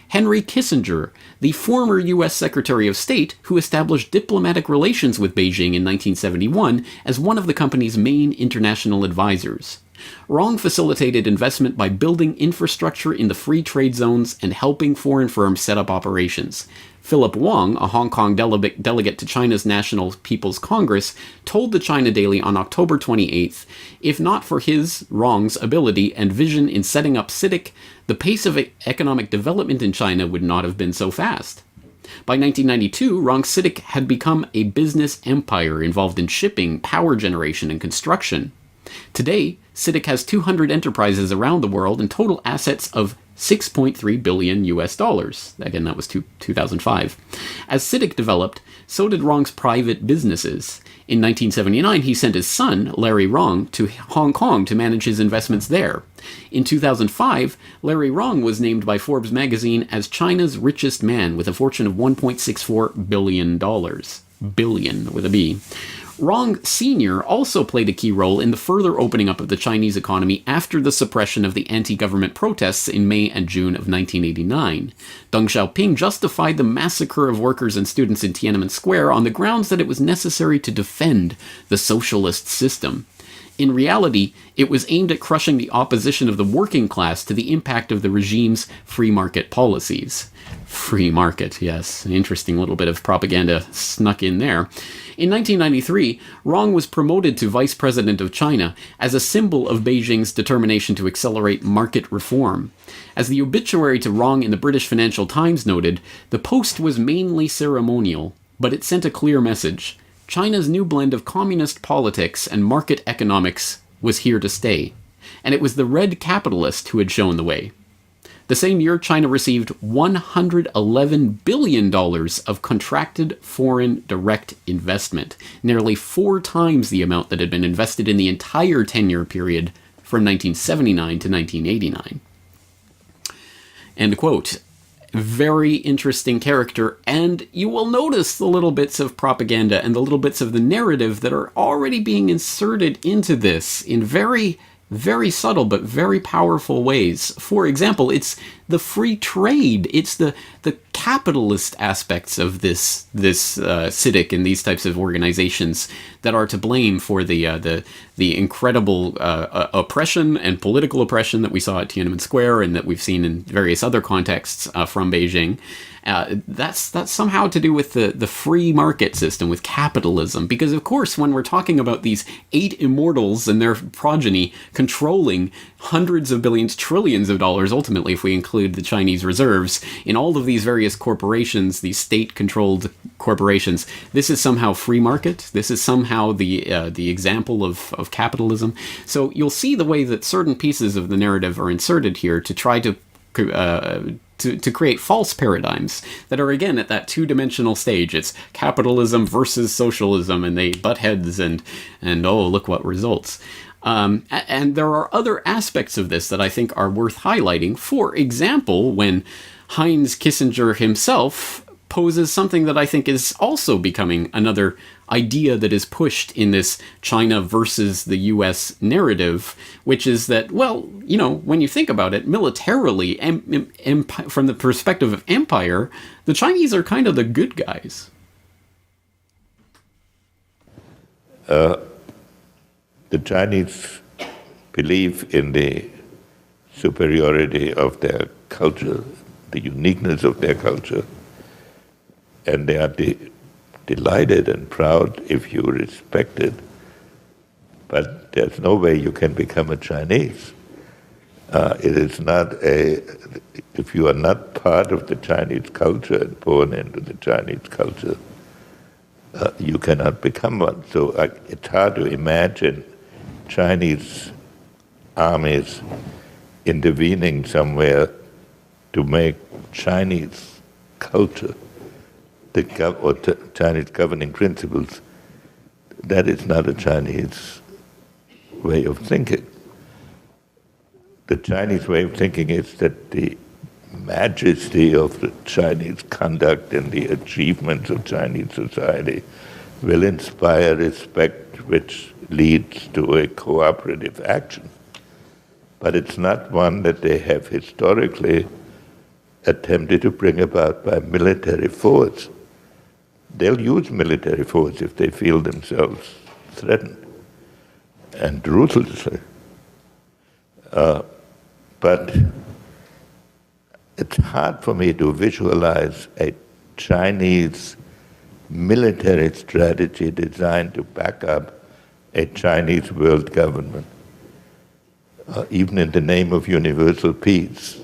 Henry Kissinger, the former U.S. Secretary of State who established diplomatic relations with Beijing in 1971 as one of the company's main international advisors. Rong facilitated investment by building infrastructure in the free trade zones and helping foreign firms set up operations. Philip Wang, a Hong Kong delegate to China's National People's Congress, told the China Daily on October 28th, if not for his, Rong's, ability and vision in setting up CITIC, the pace of economic development in China would not have been so fast. By 1992, Rong-CITIC had become a business empire involved in shipping, power generation, and construction. Today, CITIC has 200 enterprises around the world and total assets of $6.3 billion US dollars. Again, that was 2005. As CITIC developed, so did Rong's private businesses. In 1979, he sent his son, Larry Rong, to Hong Kong to manage his investments there. In 2005, Larry Rong was named by Forbes magazine as China's richest man with a fortune of $1.64 billion. Billion with a B. Rong Sr. also played a key role in the further opening up of the Chinese economy after the suppression of the anti-government protests in May and June of 1989. Deng Xiaoping justified the massacre of workers and students in Tiananmen Square on the grounds that it was necessary to defend the socialist system. In reality, it was aimed at crushing the opposition of the working class to the impact of the regime's free market policies. Free market, yes, an interesting little bit of propaganda snuck in there. In 1993, Rong was promoted to Vice President of China as a symbol of Beijing's determination to accelerate market reform. As the obituary to Rong in the British Financial Times noted, the post was mainly ceremonial, but it sent a clear message. China's new blend of communist politics and market economics was here to stay, and it was the red capitalist who had shown the way. The same year, China received $111 billion of contracted foreign direct investment, nearly 4 times the amount that had been invested in the entire 10-year period from 1979 to 1989. End quote. Very interesting character, and you will notice the little bits of propaganda and the little bits of the narrative that are already being inserted into this in very, very subtle but very powerful ways. For example, it's the free trade, it's the capitalist aspects of this CITIC and these types of organizations that are to blame for the incredible oppression and political oppression that we saw at Tiananmen Square and that we've seen in various other contexts from Beijing. That's somehow to do with the free market system, with capitalism. Because, of course, when we're talking about these 8 immortals and their progeny controlling hundreds of billions, trillions of dollars, ultimately, if we include the Chinese reserves, in all of these various corporations, these state-controlled corporations, this is somehow free market. This is somehow the example of capitalism. So you'll see the way that certain pieces of the narrative are inserted here to try to create false paradigms that are, again, at that 2-dimensional stage. It's capitalism versus socialism, and they butt heads, and oh, look what results. And there are other aspects of this that I think are worth highlighting. For example, when Heinz Kissinger himself poses something that I think is also becoming another idea that is pushed in this China versus the US narrative, which is that, well, you know, when you think about it, militarily, from the perspective of empire, the Chinese are kind of the good guys. The Chinese believe in the superiority of their culture, the uniqueness of their culture, and they are delighted and proud if you respect it. But there's no way you can become a Chinese. It is not if you are not part of the Chinese culture and born into the Chinese culture, you cannot become one. So it's hard to imagine Chinese armies intervening somewhere to make Chinese culture or Chinese governing principles. That is not a Chinese way of thinking. The Chinese way of thinking is that the majesty of the Chinese conduct and the achievements of Chinese society will inspire respect, which leads to a cooperative action. But it's not one that they have historically attempted to bring about by military force. They'll use military force if they feel themselves threatened, and ruthlessly. But it's hard for me to visualize a Chinese military strategy designed to back up a Chinese world government, even in the name of universal peace.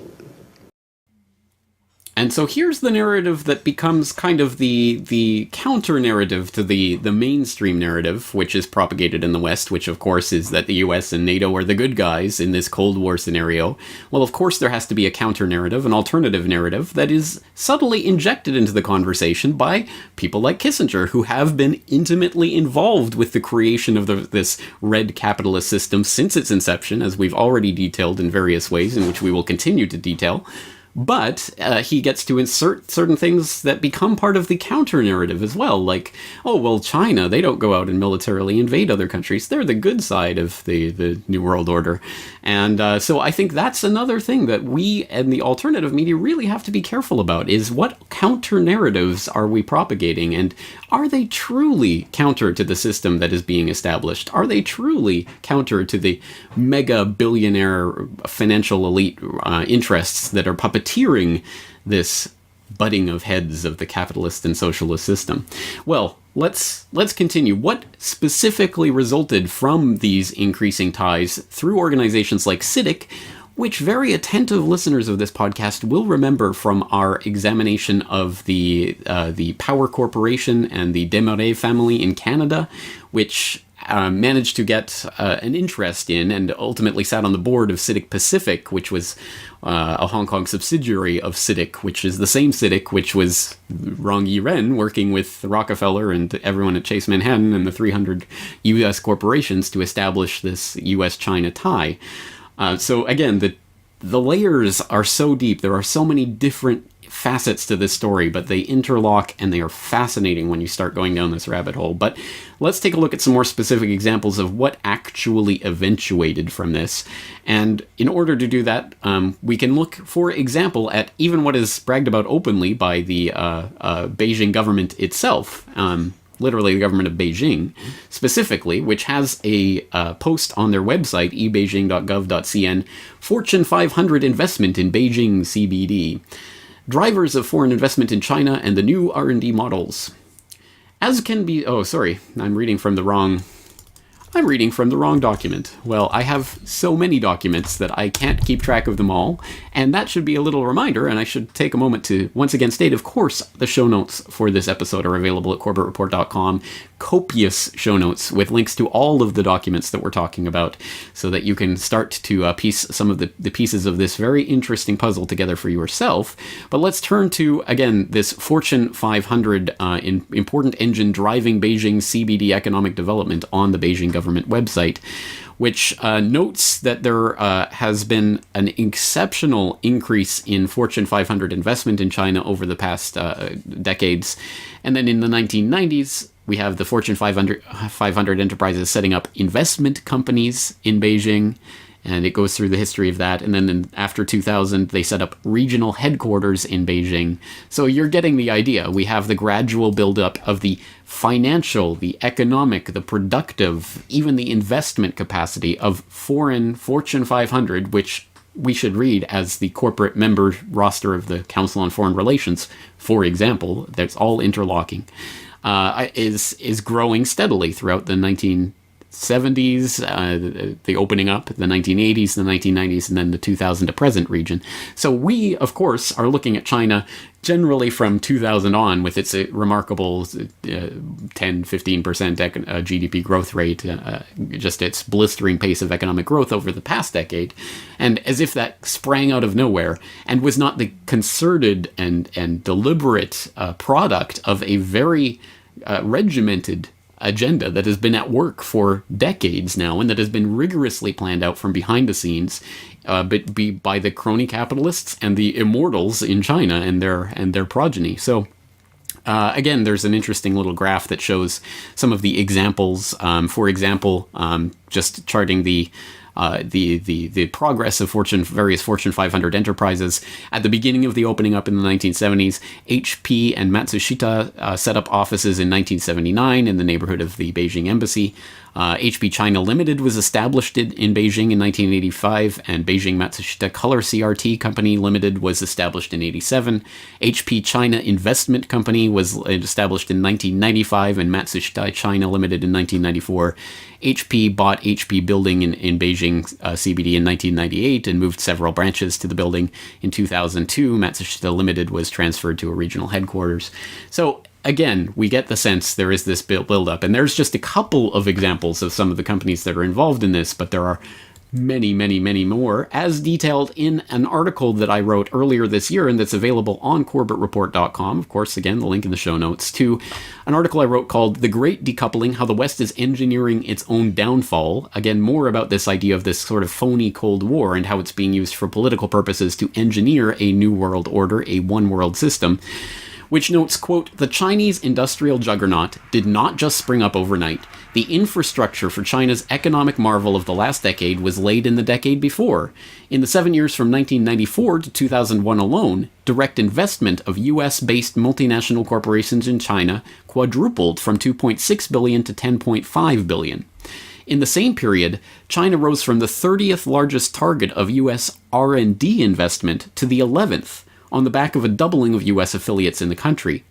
And so here's the narrative that becomes kind of the counter-narrative to the mainstream narrative, which is propagated in the West, which of course is that the US and NATO are the good guys in this Cold War scenario. Well, of course there has to be a counter-narrative, an alternative narrative, that is subtly injected into the conversation by people like Kissinger, who have been intimately involved with the creation of this red capitalist system since its inception, as we've already detailed in various ways, in which we will continue to detail. But he gets to insert certain things that become part of the counter-narrative as well, like, oh, well, China, they don't go out and militarily invade other countries. They're the good side of the New World Order. And so I think that's another thing that we and the alternative media really have to be careful about, is what counter-narratives are we propagating, and are they truly counter to the system that is being established? Are they truly counter to the mega-billionaire financial elite interests that are puppeteering this butting of heads of the capitalist and socialist system? Well, let's continue. What specifically resulted from these increasing ties through organizations like CITIC, which very attentive listeners of this podcast will remember from our examination of the Power Corporation and the Desmarais family in Canada, which managed to get an interest in and ultimately sat on the board of CITIC Pacific, which was a Hong Kong subsidiary of CITIC, which is the same CITIC which was Rong Yi-ren working with Rockefeller and everyone at Chase Manhattan and the 300 U.S. corporations to establish this U.S.-China tie. So again, the layers are so deep. There are so many different facets to this story, but they interlock and they are fascinating when you start going down this rabbit hole. But let's take a look at some more specific examples of what actually eventuated from this. And in order to do that, we can look, for example, at even what is bragged about openly by the Beijing government itself. Literally the government of Beijing, specifically, which has a post on their website, ebeijing.gov.cn, Fortune 500 investment in Beijing CBD. Drivers of foreign investment in China and the new R&D models. As can be... Oh, sorry. I'm reading from the wrong document. Well, I have so many documents that I can't keep track of them all, and that should be a little reminder, and I should take a moment to once again state, of course, the show notes for this episode are available at corbettreport.com. Copious show notes with links to all of the documents that we're talking about, so that you can start to piece some of the pieces of this very interesting puzzle together for yourself. But let's turn to, again, this Fortune 500 important engine driving Beijing CBD economic development on the Beijing government website, which notes that there has been an exceptional increase in Fortune 500 investment in China over the past decades. And then in the 1990s, we have the Fortune 500 enterprises setting up investment companies in Beijing, and it goes through the history of that. And then after 2000, they set up regional headquarters in Beijing. So you're getting the idea. We have the gradual buildup of the financial, the economic, the productive, even the investment capacity of foreign Fortune 500, which we should read as the corporate member roster of the Council on Foreign Relations, for example. That's all interlocking. Is growing steadily throughout the 1970s, the opening up, the 1980s, the 1990s, and then the 2000 to present region. So we, of course, are looking at China generally from 2000 on with its remarkable 10-15% GDP growth rate, just its blistering pace of economic growth over the past decade, and as if that sprang out of nowhere and was not the concerted and deliberate product of a very regimented agenda that has been at work for decades now and that has been rigorously planned out from behind the scenes, but by the crony capitalists and the immortals in China and their progeny. So again, there's an interesting little graph that shows some of the examples. For example, just charting the progress of various Fortune 500 enterprises. At the beginning of the opening up in the 1970s, HP and Matsushita set up offices in 1979 in the neighborhood of the Beijing embassy. HP China Limited was established in Beijing in 1985, and Beijing Matsushita Color CRT Company Limited was established in 87. HP China Investment Company was established in 1995, and Matsushita China Limited in 1994. HP bought HP Building in Beijing CBD in 1998 and moved several branches to the building. In 2002, Matsushita Limited was transferred to a regional headquarters. So again, we get the sense there is this build-up, and there's just a couple of examples of some of the companies that are involved in this, but there are many, many, many more, as detailed in an article that I wrote earlier this year and that's available on CorbettReport.com. Of course, again, the link in the show notes to an article I wrote called The Great Decoupling, How the West is Engineering Its Own Downfall. Again, more about this idea of this sort of phony Cold War and how it's being used for political purposes to engineer a new world order, a one world system, which notes, quote, the Chinese industrial juggernaut did not just spring up overnight. The infrastructure for China's economic marvel of the last decade was laid in the decade before. In the 7 years from 1994 to 2001 alone, direct investment of US-based multinational corporations in China quadrupled from $2.6 billion to $10.5 billion. In the same period, China rose from the 30th largest target of US R&D investment to the 11th, on the back of a doubling of US affiliates in the country.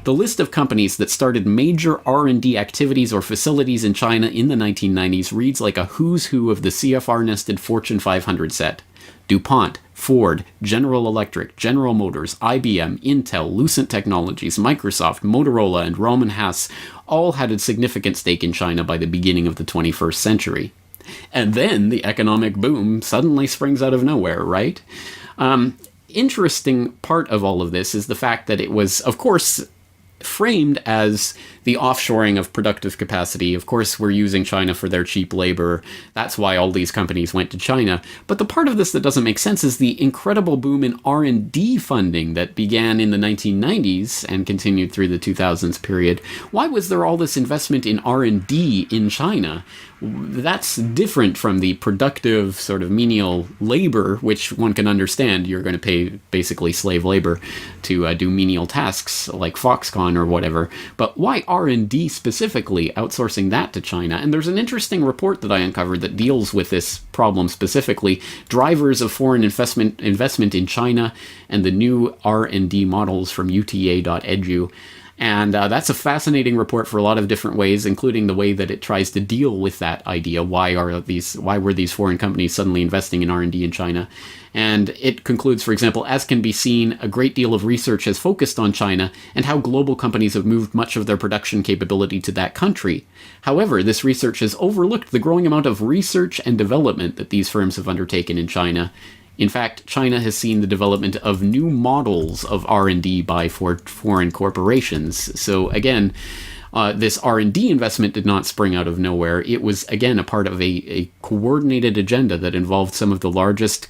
The list of companies that started major R&D activities or facilities in China in the 1990s reads like a who's who of the CFR-nested Fortune 500 set. DuPont, Ford, General Electric, General Motors, IBM, Intel, Lucent Technologies, Microsoft, Motorola, and Rohm and Haas all had a significant stake in China by the beginning of the 21st century. And then the economic boom suddenly springs out of nowhere, right? Interesting part of all of this is the fact that it was, of course, framed as the offshoring of productive capacity. Of course, we're using China for their cheap labor. That's why all these companies went to China. But the part of this that doesn't make sense is the incredible boom in R&D funding that began in the 1990s and continued through the 2000s period. Why was there all this investment in R&D in China? That's different from the productive sort of menial labor, which one can understand. You're going to pay basically slave labor to do menial tasks like Foxconn or whatever. But why R&D specifically, outsourcing that to China? And there's an interesting report that I uncovered that deals with this problem specifically. Drivers of foreign investment in China and the new R&D models from UTA.edu. And that's a fascinating report for a lot of different ways, including the way that it tries to deal with that idea. Why were these foreign companies suddenly investing in R&D in China? And it concludes, for example, as can be seen, a great deal of research has focused on China and how global companies have moved much of their production capability to that country. However, this research has overlooked the growing amount of research and development that these firms have undertaken in China. In fact, China has seen the development of new models of R&D by foreign corporations. So again, this R&D investment did not spring out of nowhere. It was, again, a part of a coordinated agenda that involved some of the largest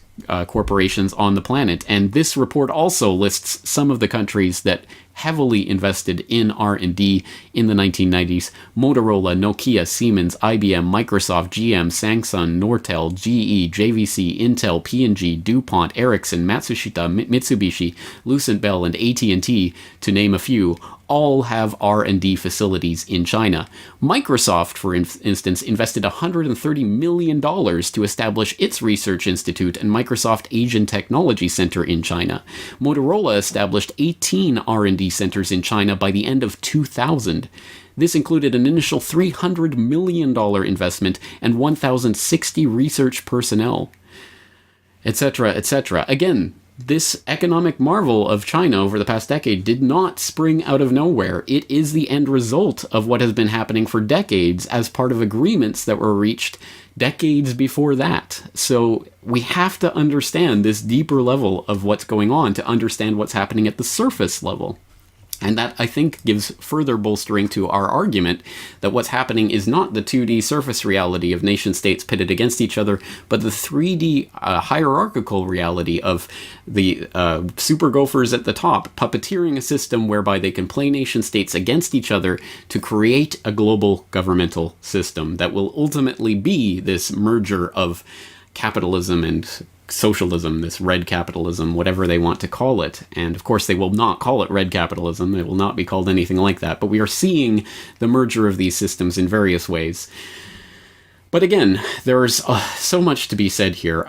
corporations on the planet. And this report also lists some of the countries that heavily invested in R&D in the 1990s. Motorola, Nokia, Siemens, IBM, Microsoft, GM, Samsung, Nortel, GE, JVC, Intel, P&G, DuPont, Ericsson, Matsushita, Mitsubishi, Lucent Bell, and AT&T, to name a few, all have R&D facilities in China. Microsoft, for instance, invested $130 million to establish its research institute and Microsoft Asian Technology Center in China. Motorola established 18 R&D centers in China by the end of 2000. This included an initial $300 million investment and 1,060 research personnel, etc., etc. Again, this economic marvel of China over the past decade did not spring out of nowhere. It is the end result of what has been happening for decades as part of agreements that were reached decades before that. So we have to understand this deeper level of what's going on to understand what's happening at the surface level. And that, I think, gives further bolstering to our argument that what's happening is not the 2D surface reality of nation-states pitted against each other, but the 3D hierarchical reality of the super gophers at the top puppeteering a system whereby they can play nation-states against each other to create a global governmental system that will ultimately be this merger of capitalism and socialism, this red capitalism, whatever they want to call it. And of course, they will not call it red capitalism. It will not be called anything like that. But we are seeing the merger of these systems in various ways. But again, there's so much to be said here.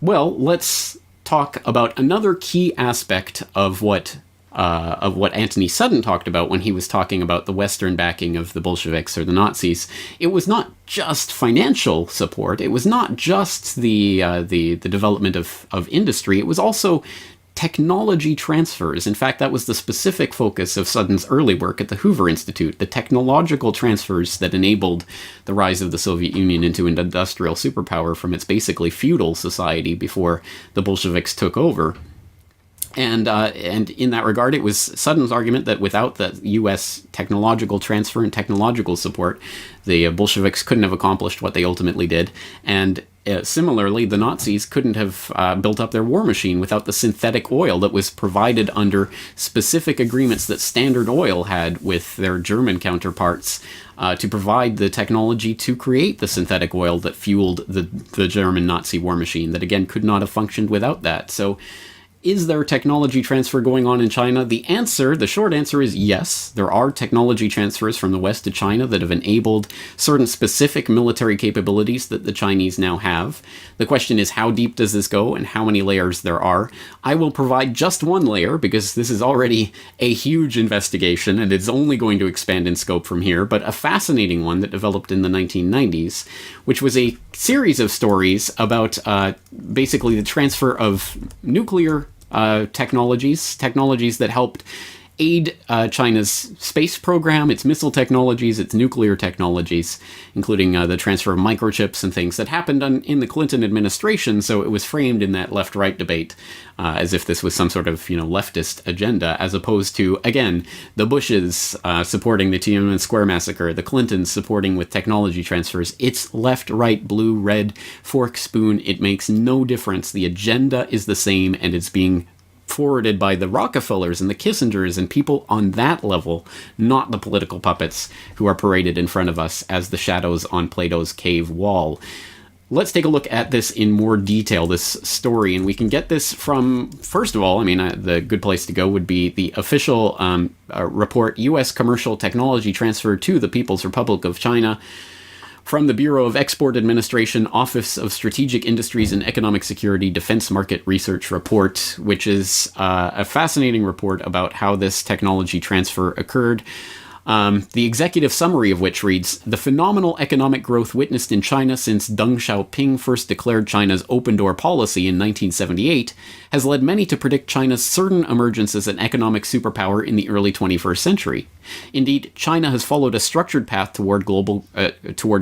Well, let's talk about another key aspect of what Anthony Sutton talked about when he was talking about the Western backing of the Bolsheviks or the Nazis. It was not just financial support. It was not just the development of industry. It was also technology transfers. In fact, that was the specific focus of Sutton's early work at the Hoover Institute, the technological transfers that enabled the rise of the Soviet Union into an industrial superpower from its basically feudal society before the Bolsheviks took over. And in that regard, it was Sutton's argument that without the U.S. technological transfer and technological support, the Bolsheviks couldn't have accomplished what they ultimately did. And similarly, the Nazis couldn't have built up their war machine without the synthetic oil that was provided under specific agreements that Standard Oil had with their German counterparts to provide the technology to create the synthetic oil that fueled the German Nazi war machine that, again, could not have functioned without that. So is there technology transfer going on in China? The short answer is yes. There are technology transfers from the West to China that have enabled certain specific military capabilities that the Chinese now have. The question is, how deep does this go and how many layers there are? I will provide just one layer because this is already a huge investigation and it's only going to expand in scope from here, but a fascinating one that developed in the 1990s, which was a series of stories about basically the transfer of nuclear technologies that helped aid China's space program, its missile technologies, its nuclear technologies, including the transfer of microchips and things that happened in the Clinton administration. So it was framed in that left-right debate as if this was some sort of leftist agenda, as opposed to, again, the Bushes supporting the Tiananmen Square massacre, the Clintons supporting with technology transfers. It's left, right, blue, red, fork, spoon. It makes no difference. The agenda is the same, and it's being forwarded by the Rockefellers and the Kissingers and people on that level, not the political puppets who are paraded in front of us as the shadows on Plato's cave wall. Let's take a look at this in more detail, this story, and we can get this from, first of all, the good place to go would be the official report, U.S. Commercial Technology Transfer to the People's Republic of China, from the Bureau of Export Administration, Office of Strategic Industries and Economic Security Defense Market Research Report, which is a fascinating report about how this technology transfer occurred. The executive summary of which reads, "The phenomenal economic growth witnessed in China since Deng Xiaoping first declared China's open-door policy in 1978 has led many to predict China's certain emergence as an economic superpower in the early 21st century. Indeed, China has followed a structured path toward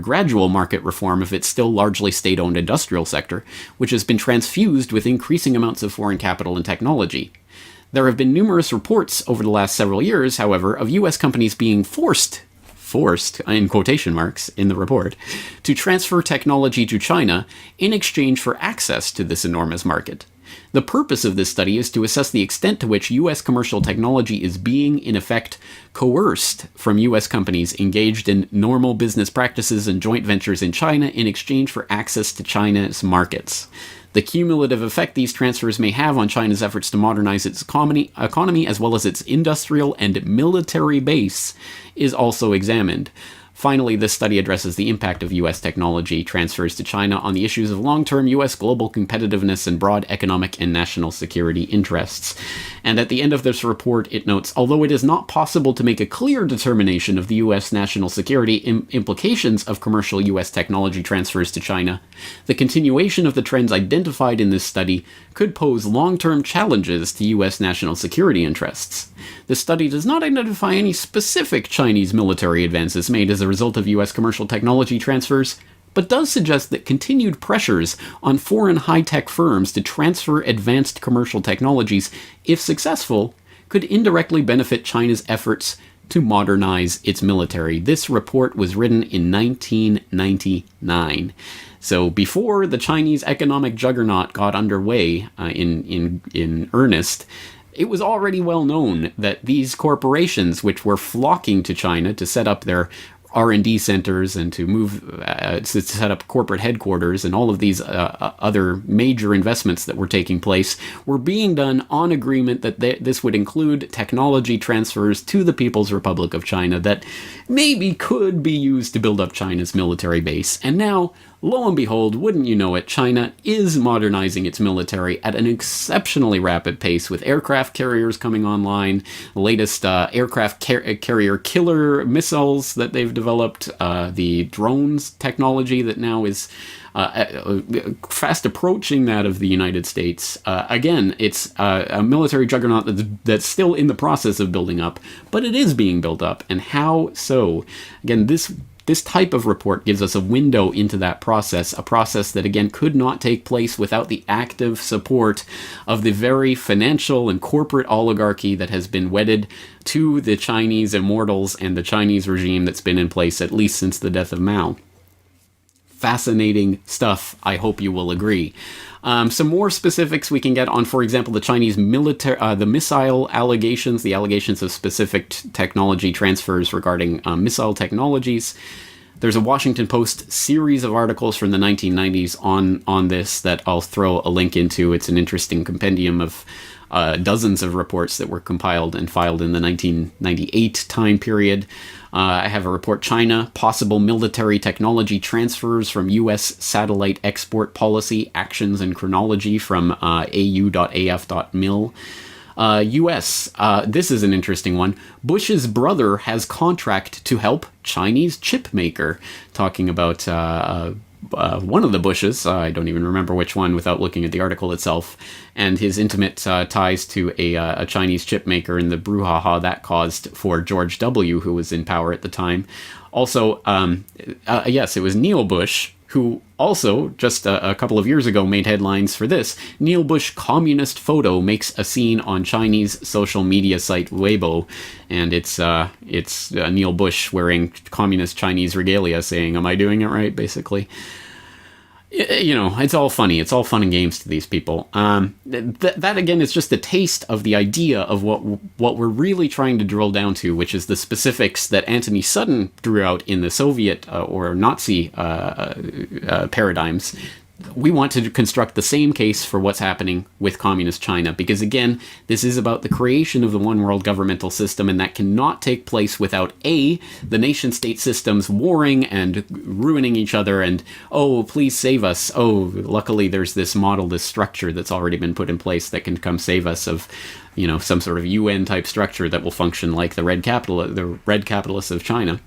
gradual market reform of its still largely state-owned industrial sector, which has been transfused with increasing amounts of foreign capital and technology. There have been numerous reports over the last several years, however, of U.S. companies being forced, in quotation marks, in the report, to transfer technology to China in exchange for access to this enormous market. The purpose of this study is to assess the extent to which U.S. commercial technology is being, in effect, coerced from U.S. companies engaged in normal business practices and joint ventures in China in exchange for access to China's markets. The cumulative effect these transfers may have on China's efforts to modernize its economy as well as its industrial and military base is also examined. Finally, this study addresses the impact of U.S. technology transfers to China on the issues of long-term U.S. global competitiveness and broad economic and national security interests. And at the end of this report, it notes, although it is not possible to make a clear determination of the U.S. national security implications of commercial U.S. technology transfers to China, the continuation of the trends identified in this study could pose long-term challenges to U.S. national security interests. The study does not identify any specific Chinese military advances made as a result of U.S. commercial technology transfers, but does suggest that continued pressures on foreign high-tech firms to transfer advanced commercial technologies, if successful, could indirectly benefit China's efforts to modernize its military. This report was written in 1999. So before the Chinese economic juggernaut got underway in earnest, it was already well known that these corporations, which were flocking to China to set up their R&D centers and to move to set up corporate headquarters, and all of these other major investments that were taking place were being done on agreement that this would include technology transfers to the People's Republic of China that maybe could be used to build up China's military base. And now, lo and behold, wouldn't you know it, China is modernizing its military at an exceptionally rapid pace, with aircraft carriers coming online, the latest aircraft carrier killer missiles that they've developed, the drones technology that now is fast approaching that of the United States. Again, it's a military juggernaut that's still in the process of building up, but it is being built up. And how so? Again, this type of report gives us a window into that process, a process that, again, could not take place without the active support of the very financial and corporate oligarchy that has been wedded to the Chinese immortals and the Chinese regime that's been in place at least since the death of Mao. Fascinating stuff, I hope you will agree. Some more specifics we can get on, for example, the Chinese the missile allegations, the allegations of specific technology transfers regarding missile technologies. There's a Washington Post series of articles from the 1990s on this that I'll throw a link into. It's an interesting compendium of dozens of reports that were compiled and filed in the 1998 time period. I have a report, China, possible military technology transfers from U.S. satellite export policy, actions and chronology, from au.af.mil. U.S., this is an interesting one. Bush's brother has contract to help Chinese chip maker. Talking about one of the Bushes, I don't even remember which one without looking at the article itself, and his intimate ties to a Chinese chip maker and the brouhaha that caused for George W., who was in power at the time. Also, yes, it was Neil Bush, who also, just a couple of years ago, made headlines for this. Neil Bush communist photo makes a scene on Chinese social media site Weibo, and it's Neil Bush wearing communist Chinese regalia saying, "Am I doing it right?" basically. You know, it's all funny. It's all fun and games to these people. That again is just a taste of the idea of what we're really trying to drill down to, which is the specifics that Anthony Sutton drew out in the Soviet or Nazi paradigms. We want to construct the same case for what's happening with communist China, because again, this is about the creation of the one world governmental system, and that cannot take place without A, the nation state systems warring and ruining each other, and oh, please save us. Oh, luckily there's this model, this structure that's already been put in place that can come save us of, you know, some sort of UN type structure that will function like the red capitalists of China,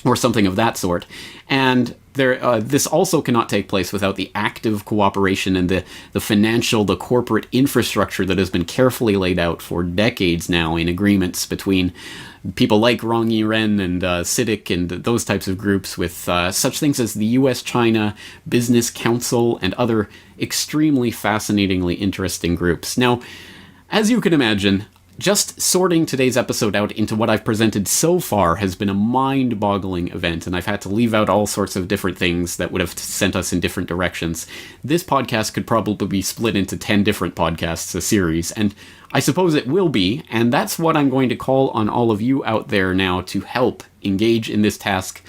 or something of that sort. And this also cannot take place without the active cooperation and the financial, the corporate infrastructure that has been carefully laid out for decades now in agreements between people like Rong Yiren and CITIC and those types of groups, with such things as the US-China Business Council and other extremely fascinatingly interesting groups. Now, as you can imagine, just sorting today's episode out into what I've presented so far has been a mind-boggling event, and I've had to leave out all sorts of different things that would have sent us in different directions. This podcast could probably be split into 10 different podcasts, a series, and I suppose it will be, and that's what I'm going to call on all of you out there now to help engage in this task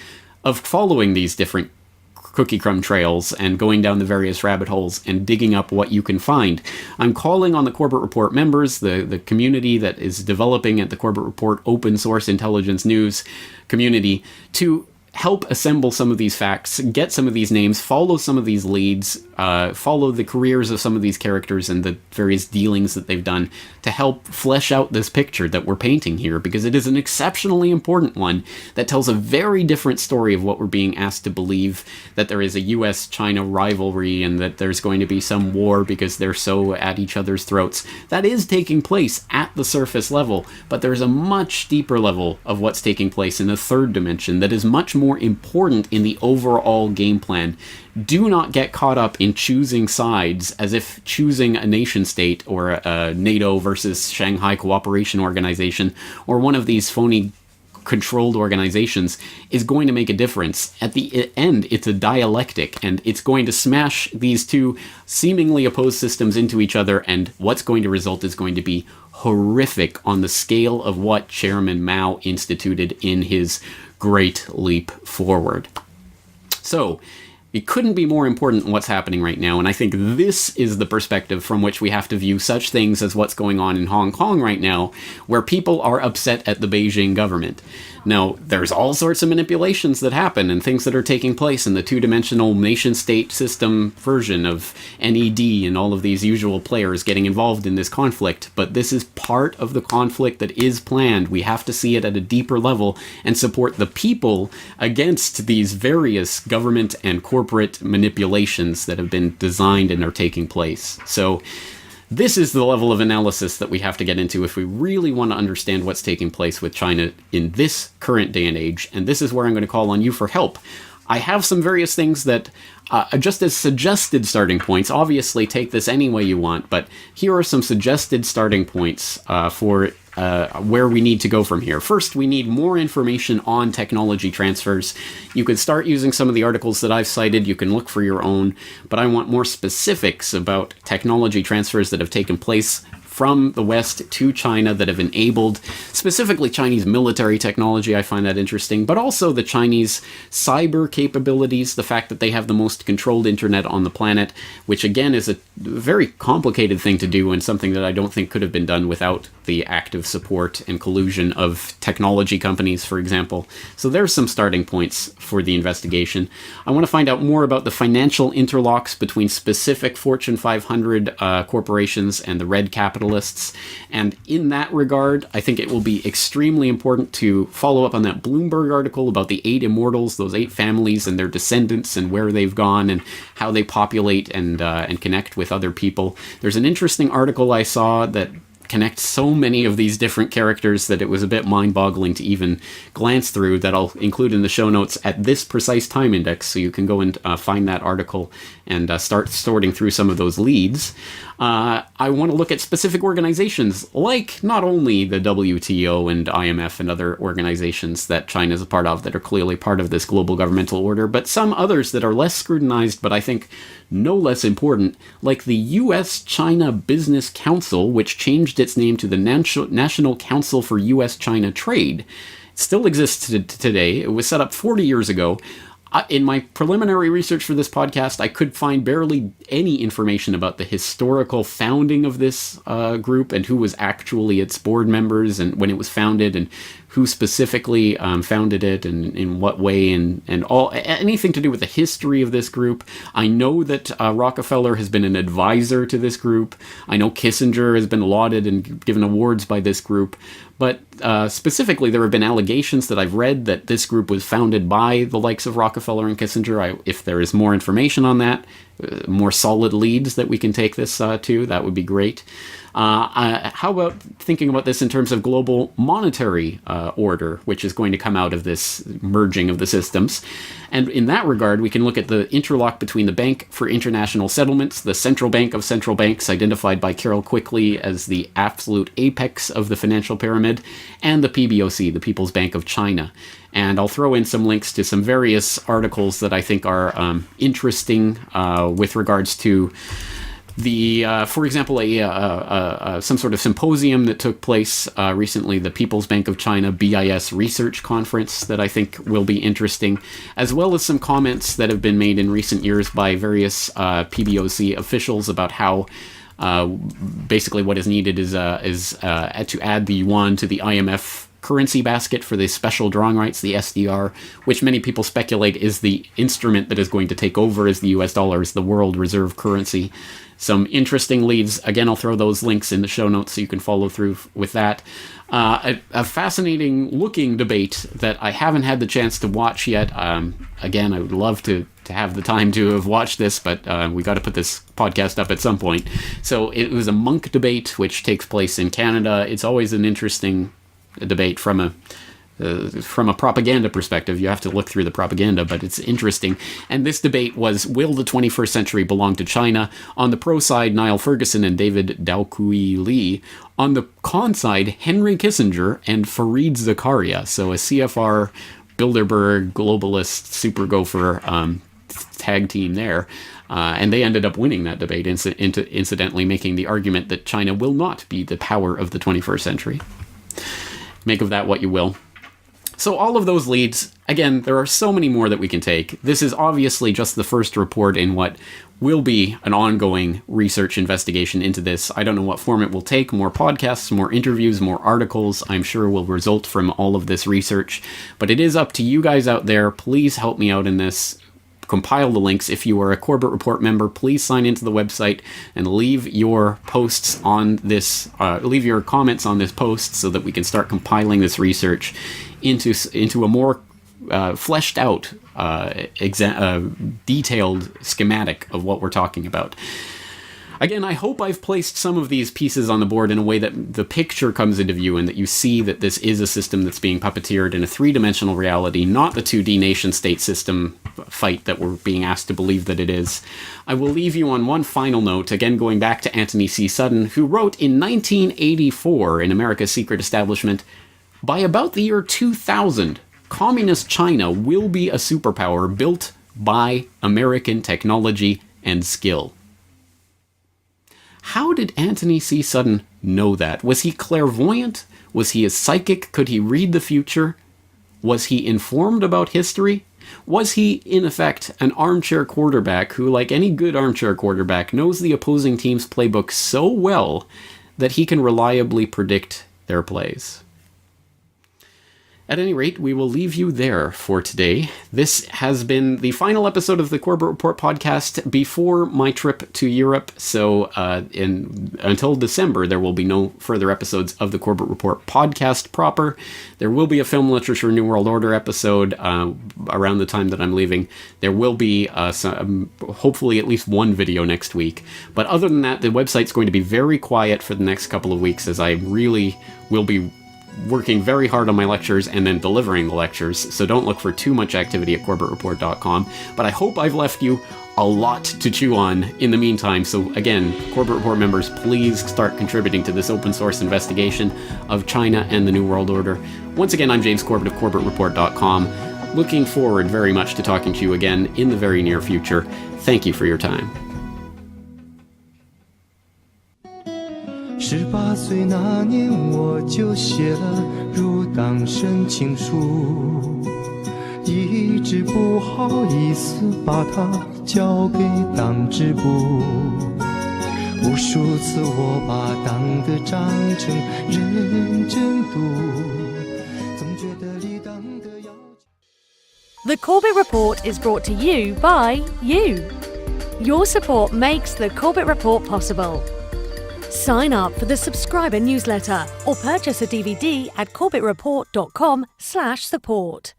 of following these different cookie crumb trails and going down the various rabbit holes and digging up what you can find. I'm calling on the Corbett Report members, the community that is developing at the Corbett Report open source intelligence news community, to help assemble some of these facts, get some of these names, follow some of these leads, follow the careers of some of these characters and the various dealings that they've done to help flesh out this picture that we're painting here, because it is an exceptionally important one that tells a very different story of what we're being asked to believe, that there is a US-China rivalry and that there's going to be some war because they're so at each other's throats. That is taking place at the surface level, but there's a much deeper level of what's taking place in the third dimension that is much more important in the overall game plan. Do not get caught up in choosing sides as if choosing a nation state or a NATO versus Shanghai Cooperation Organization or one of these phony controlled organizations is going to make a difference. At the end, it's a dialectic, and it's going to smash these two seemingly opposed systems into each other, and what's going to result is going to be horrific on the scale of what Chairman Mao instituted in his great leap forward. So, it couldn't be more important what's happening right now, and I think this is the perspective from which we have to view such things as what's going on in Hong Kong right now, where people are upset at the Beijing government. Now, there's all sorts of manipulations that happen and things that are taking place in the two-dimensional nation-state system version of NED and all of these usual players getting involved in this conflict, but this is part of the conflict that is planned. We have to see it at a deeper level and support the people against these various government and corporate manipulations that have been designed and are taking place. So, this is the level of analysis that we have to get into if we really want to understand what's taking place with China in this current day and age, and this is where I'm going to call on you for help. I have some various things that, just as suggested starting points, obviously take this any way you want, but here are some suggested starting points for where we need to go from here. First, we need more information on technology transfers. You could start using some of the articles that I've cited. You can look for your own, but I want more specifics about technology transfers that have taken place from the West to China that have enabled specifically Chinese military technology. I find that interesting, but also the Chinese cyber capabilities, the fact that they have the most controlled internet on the planet, which again is a very complicated thing to do and something that I don't think could have been done without the active support and collusion of technology companies, for example. So there's some starting points for the investigation. I want to find out more about the financial interlocks between specific Fortune 500 corporations and the red capitalists. And in that regard, I think it will be extremely important to follow up on that Bloomberg article about the 8 immortals, those 8 families and their descendants and where they've gone and how they populate and connect with other people. There's an interesting article I saw that connect so many of these different characters that it was a bit mind-boggling to even glance through, that I'll include in the show notes at this precise time index, so you can go and find that article and start sorting through some of those leads. I want to look at specific organizations, like not only the WTO and IMF and other organizations that China is a part of that are clearly part of this global governmental order, but some others that are less scrutinized, but I think no less important, like the U.S.-China Business Council, which changed its name to the National Council for U.S.-China Trade. It still exists today. It was set up 40 years ago. In my preliminary research for this podcast, I could find barely any information about the historical founding of this group and who was actually its board members and when it was founded and who specifically founded it and in what way and all anything to do with the history of this group. I know that Rockefeller has been an advisor to this group. I know Kissinger has been lauded and given awards by this group. But specifically, there have been allegations that I've read that this group was founded by the likes of Rockefeller and Kissinger. If there is more information on that, more solid leads that we can take this to, that would be great. How about thinking about this in terms of global monetary order, which is going to come out of this merging of the systems? And in that regard, we can look at the interlock between the Bank for International Settlements, the central bank of central banks, identified by Carol Quickly as the absolute apex of the financial pyramid, and the PBOC, the People's Bank of China. And I'll throw in some links to some various articles that I think are interesting with regards to the, for example, some sort of symposium that took place recently, the People's Bank of China BIS Research Conference, that I think will be interesting, as well as some comments that have been made in recent years by various PBOC officials about how basically what is needed is to add the yuan to the IMF currency basket for the special drawing rights, the SDR, which many people speculate is the instrument that is going to take over as the US dollar as the world reserve currency. Some interesting leads. Again, I'll throw those links in the show notes so you can follow through with that. A fascinating looking debate that I haven't had the chance to watch yet. Again, I would love to have the time to have watched this, but we got to put this podcast up at some point. So it was a monk debate, which takes place in Canada. It's always an interesting debate from a propaganda perspective. You have to look through the propaganda, but it's interesting. And this debate was, will the 21st century belong to China? On the pro side, Niall Ferguson and David Daoqui Lee. On the con side, Henry Kissinger and Fareed Zakaria. So a CFR, Bilderberg, globalist, super gopher tag team there. And they ended up winning that debate, incidentally making the argument that China will not be the power of the 21st century. Make of that what you will. So all of those leads, again, there are so many more that we can take. This is obviously just the first report in what will be an ongoing research investigation into this. I don't know what form it will take. More podcasts, more interviews, more articles, I'm sure will result from all of this research. But it is up to you guys out there. Please help me out in this. Compile the links. If you are a Corbett Report member, please sign into the website and leave your posts on this, leave your comments on this post so that we can start compiling this research into a more fleshed out, detailed schematic of what we're talking about. Again, I hope I've placed some of these pieces on the board in a way that the picture comes into view and that you see that this is a system that's being puppeteered in a three-dimensional reality, not the 2D nation-state system fight that we're being asked to believe that it is. I will leave you on one final note, again going back to Anthony C. Sutton, who wrote in 1984 in America's Secret Establishment, "By about the year 2000, Communist China will be a superpower built by American technology and skill." How did Anthony C. Sutton know that? Was he clairvoyant? Was he a psychic? Could he read the future? Was he informed about history? Was he, in effect, an armchair quarterback who, like any good armchair quarterback, knows the opposing team's playbook so well that he can reliably predict their plays? At any rate, we will leave you there for today. This has been the final episode of the Corbett Report podcast before my trip to Europe, so until December, there will be no further episodes of the Corbett Report podcast proper. There will be a Film Literature New World Order episode around the time that I'm leaving. There will be hopefully at least one video next week. But other than that, the website's going to be very quiet for the next couple of weeks as I really will be working very hard on my lectures and then delivering the lectures, so don't look for too much activity at CorbettReport.com. But I hope I've left you a lot to chew on in the meantime, so again, Corbett Report members, please start contributing to this open source investigation of China and the New World Order. Once again, I'm James Corbett of CorbettReport.com. Looking forward very much to talking to you again in the very near future. Thank you for your time. 18岁那年，我就写了入党申请书，一直不好意思把它交给党支部。无数次我把党的章程认真读，总觉得离党的要求。 The Corbett Report is brought to you by you. Your support makes the Corbett Report possible. Sign up for the subscriber newsletter or purchase a DVD at corbettreport.com/support.